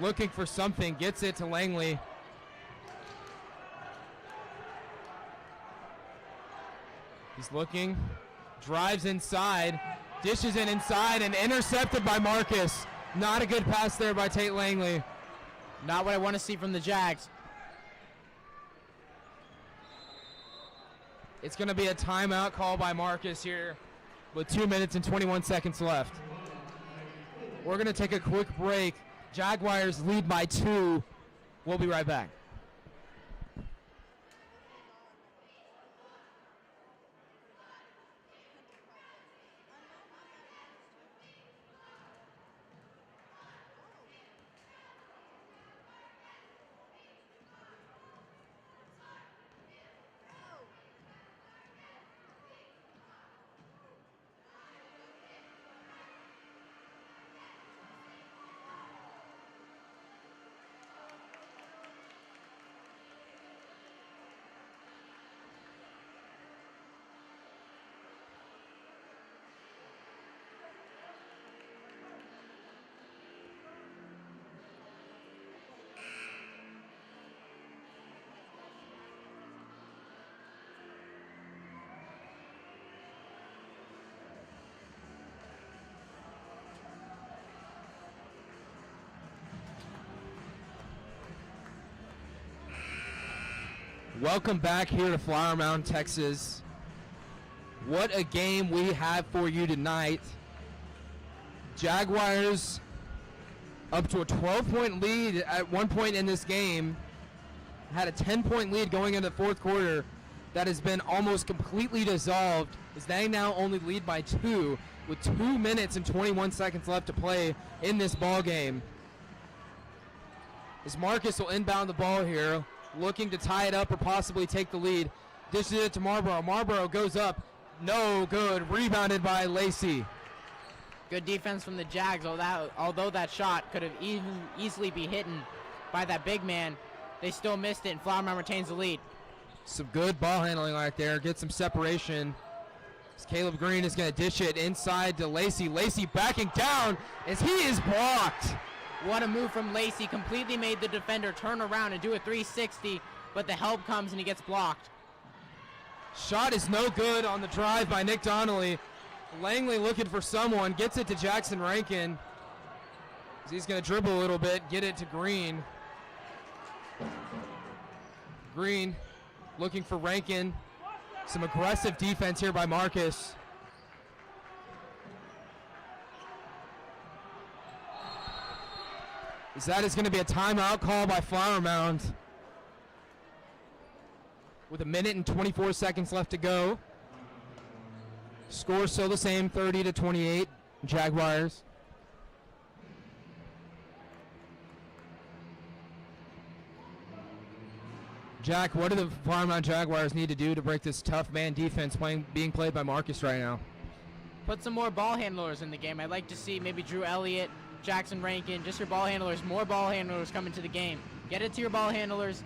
Speaker 1: Looking for something, gets it to Langley. He's looking, drives inside, dishes it inside, and intercepted by Marcus. Not a good pass there by Tate Langley.
Speaker 2: Not what I want to see from the Jags.
Speaker 1: It's going to be a timeout call by Marcus here with 2 minutes and 21 seconds left. We're going to take a quick break. Jaguars lead by 2. We'll be right back. Welcome back here to Flower Mound, Texas. What a game we have for you tonight. Jaguars up to a 12-point lead at one point in this game. Had a 10-point lead going into the fourth quarter that has been almost completely dissolved as they now only lead by 2 with 2 minutes and 21 seconds left to play in this ball game. As Marcus will inbound the ball here, looking to tie it up or possibly take the lead. Dishes it to Marlboro. Marlboro goes up. No good. Rebounded by Lacey.
Speaker 2: Good defense from the Jags, although that shot could have easily be hidden by that big man. They still missed it, and Flower Mound retains the lead.
Speaker 1: Some good ball handling right there. Get some separation. As Caleb Green is going to dish it inside to Lacey. Lacey backing down as he is blocked.
Speaker 2: What a move from Lacey. Completely made the defender turn around and do a 360, but the help comes and he gets blocked.
Speaker 1: Shot is no good on the drive by Nick Donnelly. Langley looking for someone. Gets it to Jackson Rankin. He's going to dribble a little bit. Get it to Green. Green looking for Rankin. Some aggressive defense here by Marcus. That is going to be a timeout call by Flower Mound. With a minute and 24 seconds left to go. Score still the same, 30-28, Jaguars. Jack, what do the Flower Mound Jaguars need to do to break this tough man defense being played by Marcus right now?
Speaker 2: Put some more ball handlers in the game. I'd like to see maybe Drew Elliott, Jackson Rankin, just your ball handlers, more ball handlers come into the game. Get it to your ball handlers,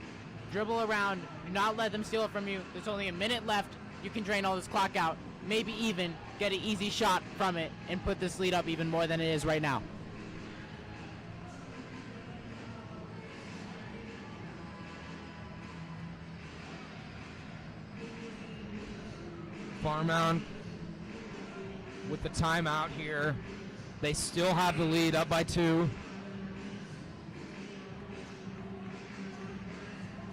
Speaker 2: dribble around, do not let them steal it from you. There's only a minute left. You can drain all this clock out, maybe even get an easy shot from it and put this lead up even more than it is right now.
Speaker 1: Flower Mound with the timeout here. They still have the lead, up by 2.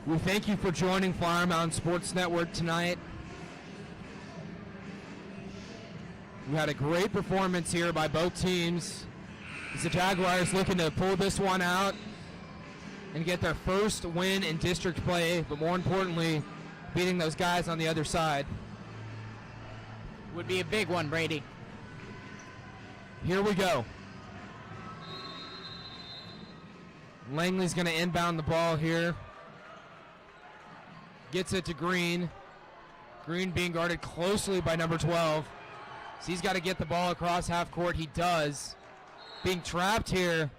Speaker 1: We thank you for joining Flower Mound Sports Network tonight. We had a great performance here by both teams. As the Jaguars looking to pull this one out and get their first win in district play, but more importantly, beating those guys on the other side.
Speaker 2: Would be a big one, Brady.
Speaker 1: Here we go. Langley's going to inbound the ball here. Gets it to Green. Green being guarded closely by number 12. So he's got to get the ball across half court. He does. Being trapped here.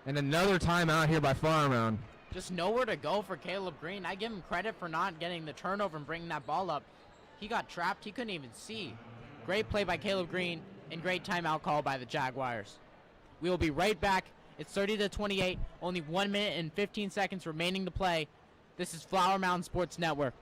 Speaker 1: And another timeout here by Flower Mound.
Speaker 2: Just nowhere to go for Caleb Green. I give him credit for not getting the turnover and bringing that ball up. He got trapped. He couldn't even see. Great play by Caleb Green. And great timeout call by the Jaguars. We will be right back. It's 30-28, only 1 minute and 15 seconds remaining to play. This is Flower Mound Sports Network.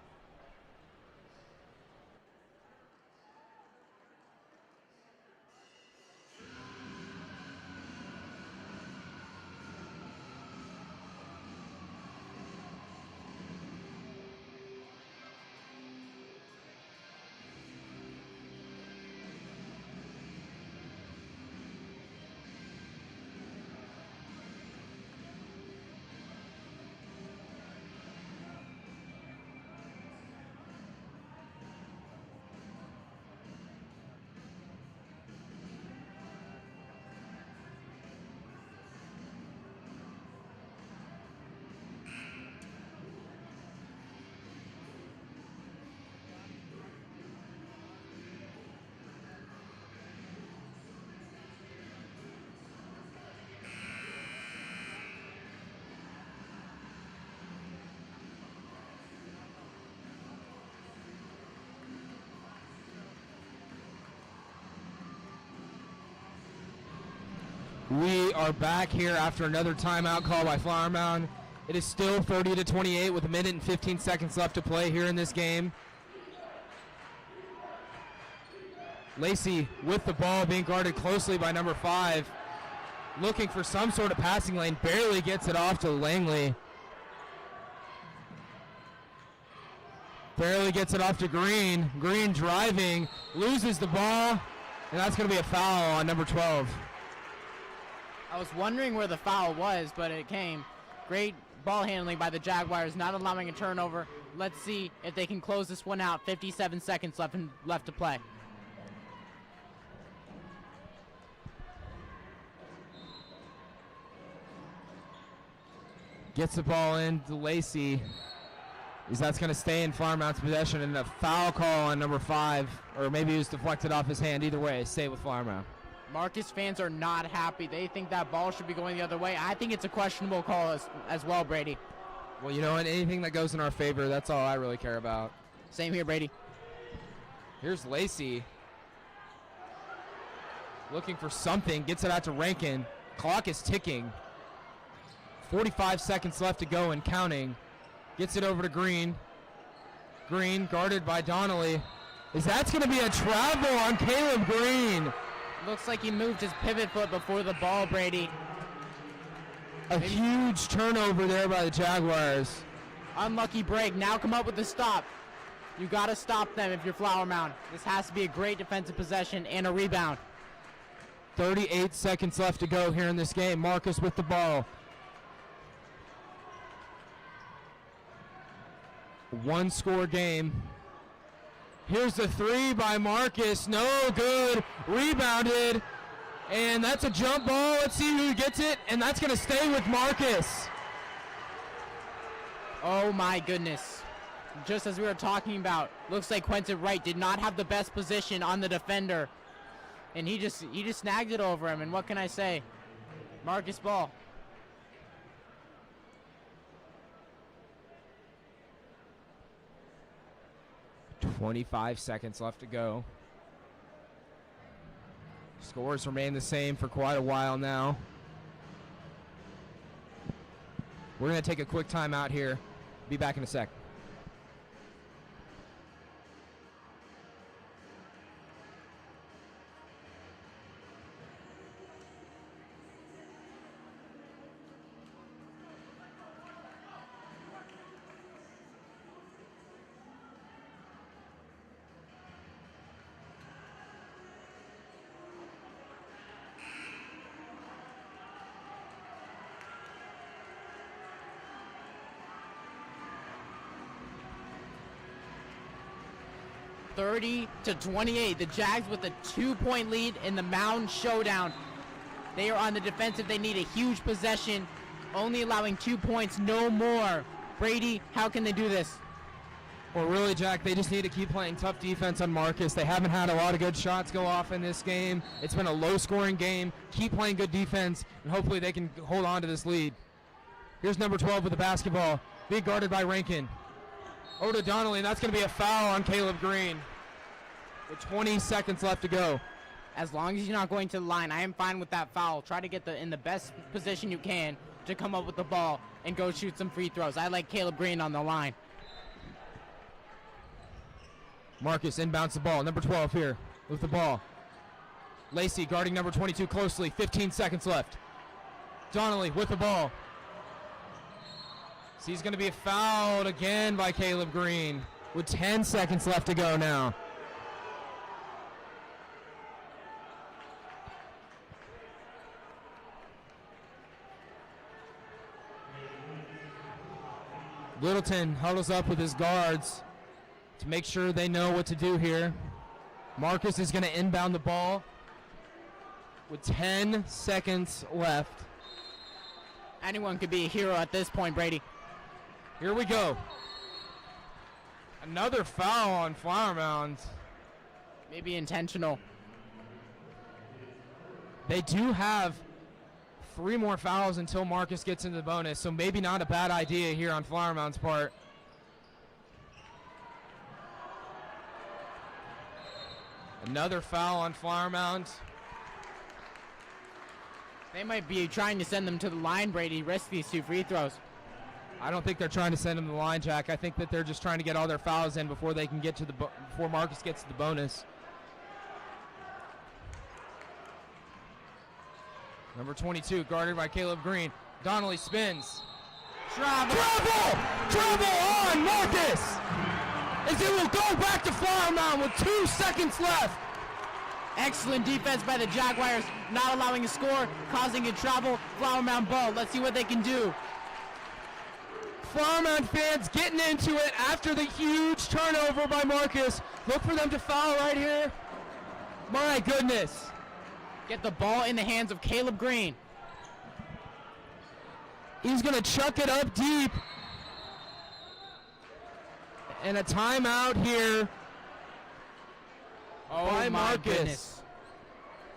Speaker 1: We are back here after another timeout call by Flower Mound. It is still 30-28 with a minute and 15 seconds left to play here in this game. Lacey with the ball, being guarded closely by number 5. Looking for some sort of passing lane, barely gets it off to Langley. Barely gets it off to Green. Green driving, loses the ball, and that's going to be a foul on number 12.
Speaker 2: I was wondering where the foul was, but it came. Great ball handling by the Jaguars, not allowing a turnover. Let's see if they can close this one out. 57 seconds left to play.
Speaker 1: Gets the ball in to Lacey. That's going to stay in Flower Mound's possession, and a foul call on number 5, or maybe it was deflected off his hand. Either way, stay with Flower Mound.
Speaker 2: Marcus fans are not happy. They think that ball should be going the other way. I think it's a questionable call as well, Brady.
Speaker 1: Well, you know what? Anything that goes in our favor, that's all I really care about.
Speaker 2: Same here, Brady.
Speaker 1: Here's Lacey. Looking for something. Gets it out to Rankin. Clock is ticking. 45 seconds left to go and counting. Gets it over to Green. Green guarded by Donnelly. That's going to be a travel on Caleb Green.
Speaker 2: Looks like he moved his pivot foot before the ball, Brady.
Speaker 1: A huge turnover there by the Jaguars.
Speaker 2: Unlucky break. Now come up with the stop. You got to stop them if you're Flower Mound. This has to be a great defensive possession and a rebound.
Speaker 1: 38 seconds left to go here in this game. Marcus with the ball. One score game. Here's the 3 by Marcus. No good. Rebounded. And that's a jump ball. Let's see who gets it. And that's going to stay with Marcus.
Speaker 2: Oh my goodness. Just as we were talking about, looks like Quentin Wright did not have the best position on the defender. And he just snagged it over him. And what can I say? Marcus ball.
Speaker 1: 25 seconds left to go. Scores remain the same for quite a while now. We're going to take a quick timeout here. Be back in a sec.
Speaker 2: (30-28). The Jags with a 2-point lead in the Mound showdown. They are on the defensive. They need a huge possession, only allowing 2 points, no more. Brady, how can they do this?
Speaker 1: Well, really, Jack, they just need to keep playing tough defense on Marcus. They haven't had a lot of good shots go off in this game. It's been a low-scoring game. Keep playing good defense, and hopefully they can hold on to this lead. Here's number 12 with the basketball, being guarded by Rankin. Over to Donnelly, and that's going to be a foul on Caleb Green with 20 seconds left to go.
Speaker 2: As long as you're not going to the line, I am fine with that foul. Try to get in the best position you can to come up with the ball and go shoot some free throws. I like Caleb Green on the line.
Speaker 1: Marcus inbounds the ball. Number 12 here with the ball. Lacey guarding number 22 closely. 15 seconds left. Donnelly with the ball. So he's going to be fouled again by Caleb Green with 10 seconds left to go now. Littleton huddles up with his guards to make sure they know what to do here. Marcus is going to inbound the ball with 10 seconds left.
Speaker 2: Anyone could be a hero at this point, Brady.
Speaker 1: Here we go. Another foul on Flower Mound.
Speaker 2: Maybe intentional.
Speaker 1: They do have 3 more fouls until Marcus gets into the bonus, so maybe not a bad idea here on Flower Mound's part. Another foul on Flower Mound.
Speaker 2: They might be trying to send them to the line, Brady. Risk these 2 free throws.
Speaker 1: I don't think they're trying to send him to the line, Jack. I think that they're just trying to get all their fouls in before they can get to before Marcus gets to the bonus. Number 22, guarded by Caleb Green. Donnelly spins. Travel on Marcus! As it will go back to Flower Mound with 2 seconds left.
Speaker 2: Excellent defense by the Jaguars, not allowing a score, causing a travel. Flower Mound ball. Let's see what they can do.
Speaker 1: Flower Mound fans getting into it after the huge turnover by Marcus. Look for them to foul right here. My goodness.
Speaker 2: Get the ball in the hands of Caleb Green.
Speaker 1: He's going to chuck it up deep. And a timeout here by
Speaker 2: my
Speaker 1: Marcus.
Speaker 2: Goodness.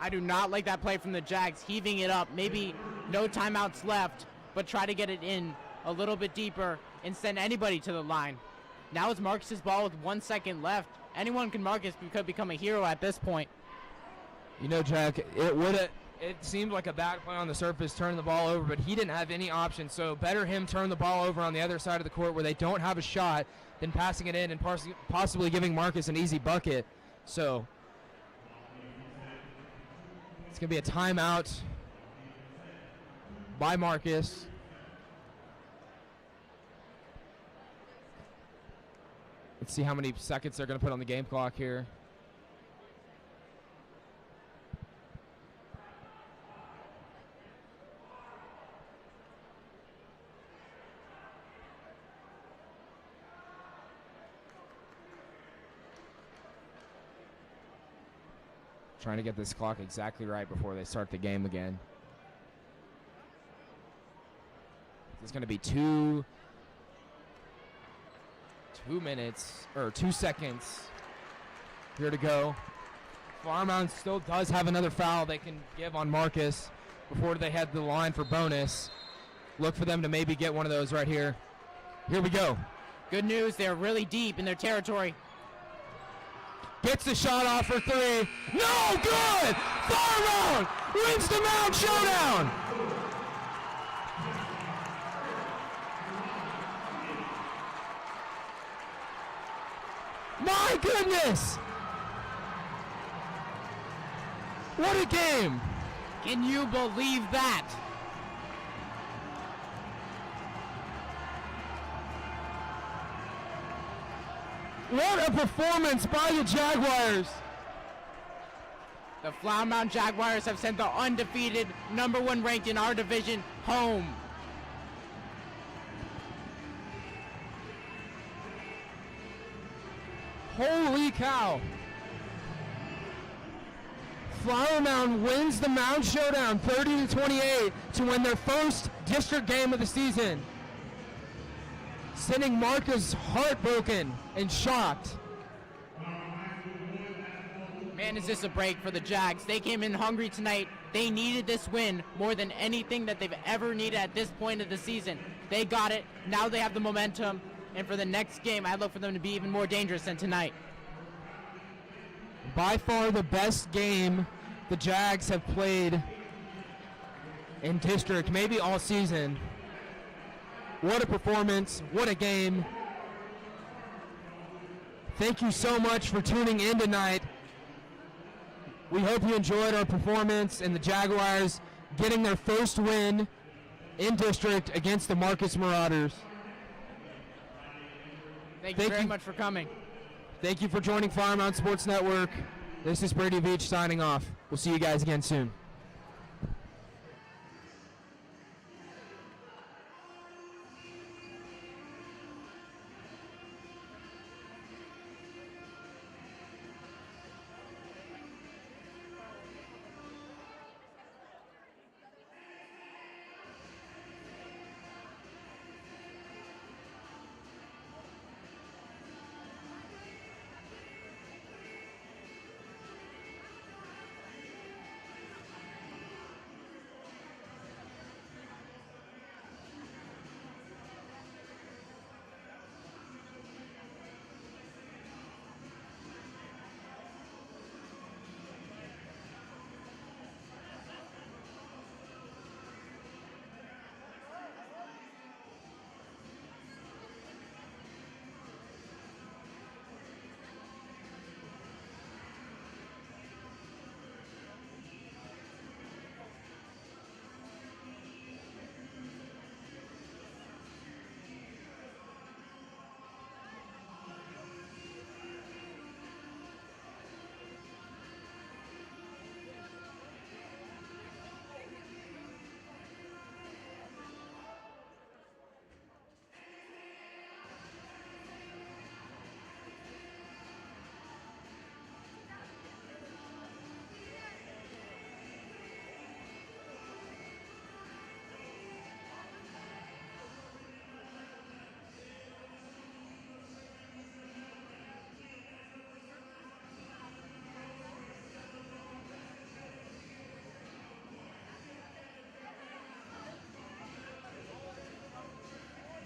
Speaker 2: I do not like that play from the Jags, heaving it up. Maybe no timeouts left, but try to get it in a little bit deeper and send anybody to the line. Now it's Marcus's ball with 1 second left. Anyone can Marcus could become a hero at this point.
Speaker 1: You know, Jack, it seemed like a bad play on the surface, turning the ball over, but he didn't have any option. So better him turn the ball over on the other side of the court where they don't have a shot than passing it in and possibly giving Marcus an easy bucket. So it's going to be a timeout by Marcus. Let's see how many seconds they're going to put on the game clock here. Trying to get this clock exactly right before they start the game again. It's going to be 2 minutes, or 2 seconds here to go. Flower Mound still does have another foul they can give on Marcus before they head to the line for bonus. Look for them to maybe get one of those right here. Here we go.
Speaker 2: Good news, they're really deep in their territory.
Speaker 1: Gets the shot off for 3. No good! Flower Mound wins the Mound Showdown! My goodness! What a game!
Speaker 2: Can you believe that?
Speaker 1: What a performance by the Jaguars!
Speaker 2: The Flower Mound Jaguars have sent the undefeated, #1 ranked in our division, home.
Speaker 1: Holy cow! Flower Mound wins the Mound Showdown 30-28 to win their first district game of the season, sending Marcus heartbroken and shocked.
Speaker 2: Man, is this a break for the Jags. They came in hungry tonight. They needed this win more than anything that they've ever needed at this point of the season. They got it. Now they have the momentum. And for the next game, I look for them to be even more dangerous than tonight.
Speaker 1: By far the best game the Jags have played in district, maybe all season. What a performance. What a game. Thank you so much for tuning in tonight. We hope you enjoyed our performance and the Jaguars getting their first win in district against the Marcus Marauders.
Speaker 2: Thank you very much for coming.
Speaker 1: Thank you for joining Flower Mound Sports Network. This is Brady Beach signing off. We'll see you guys again soon.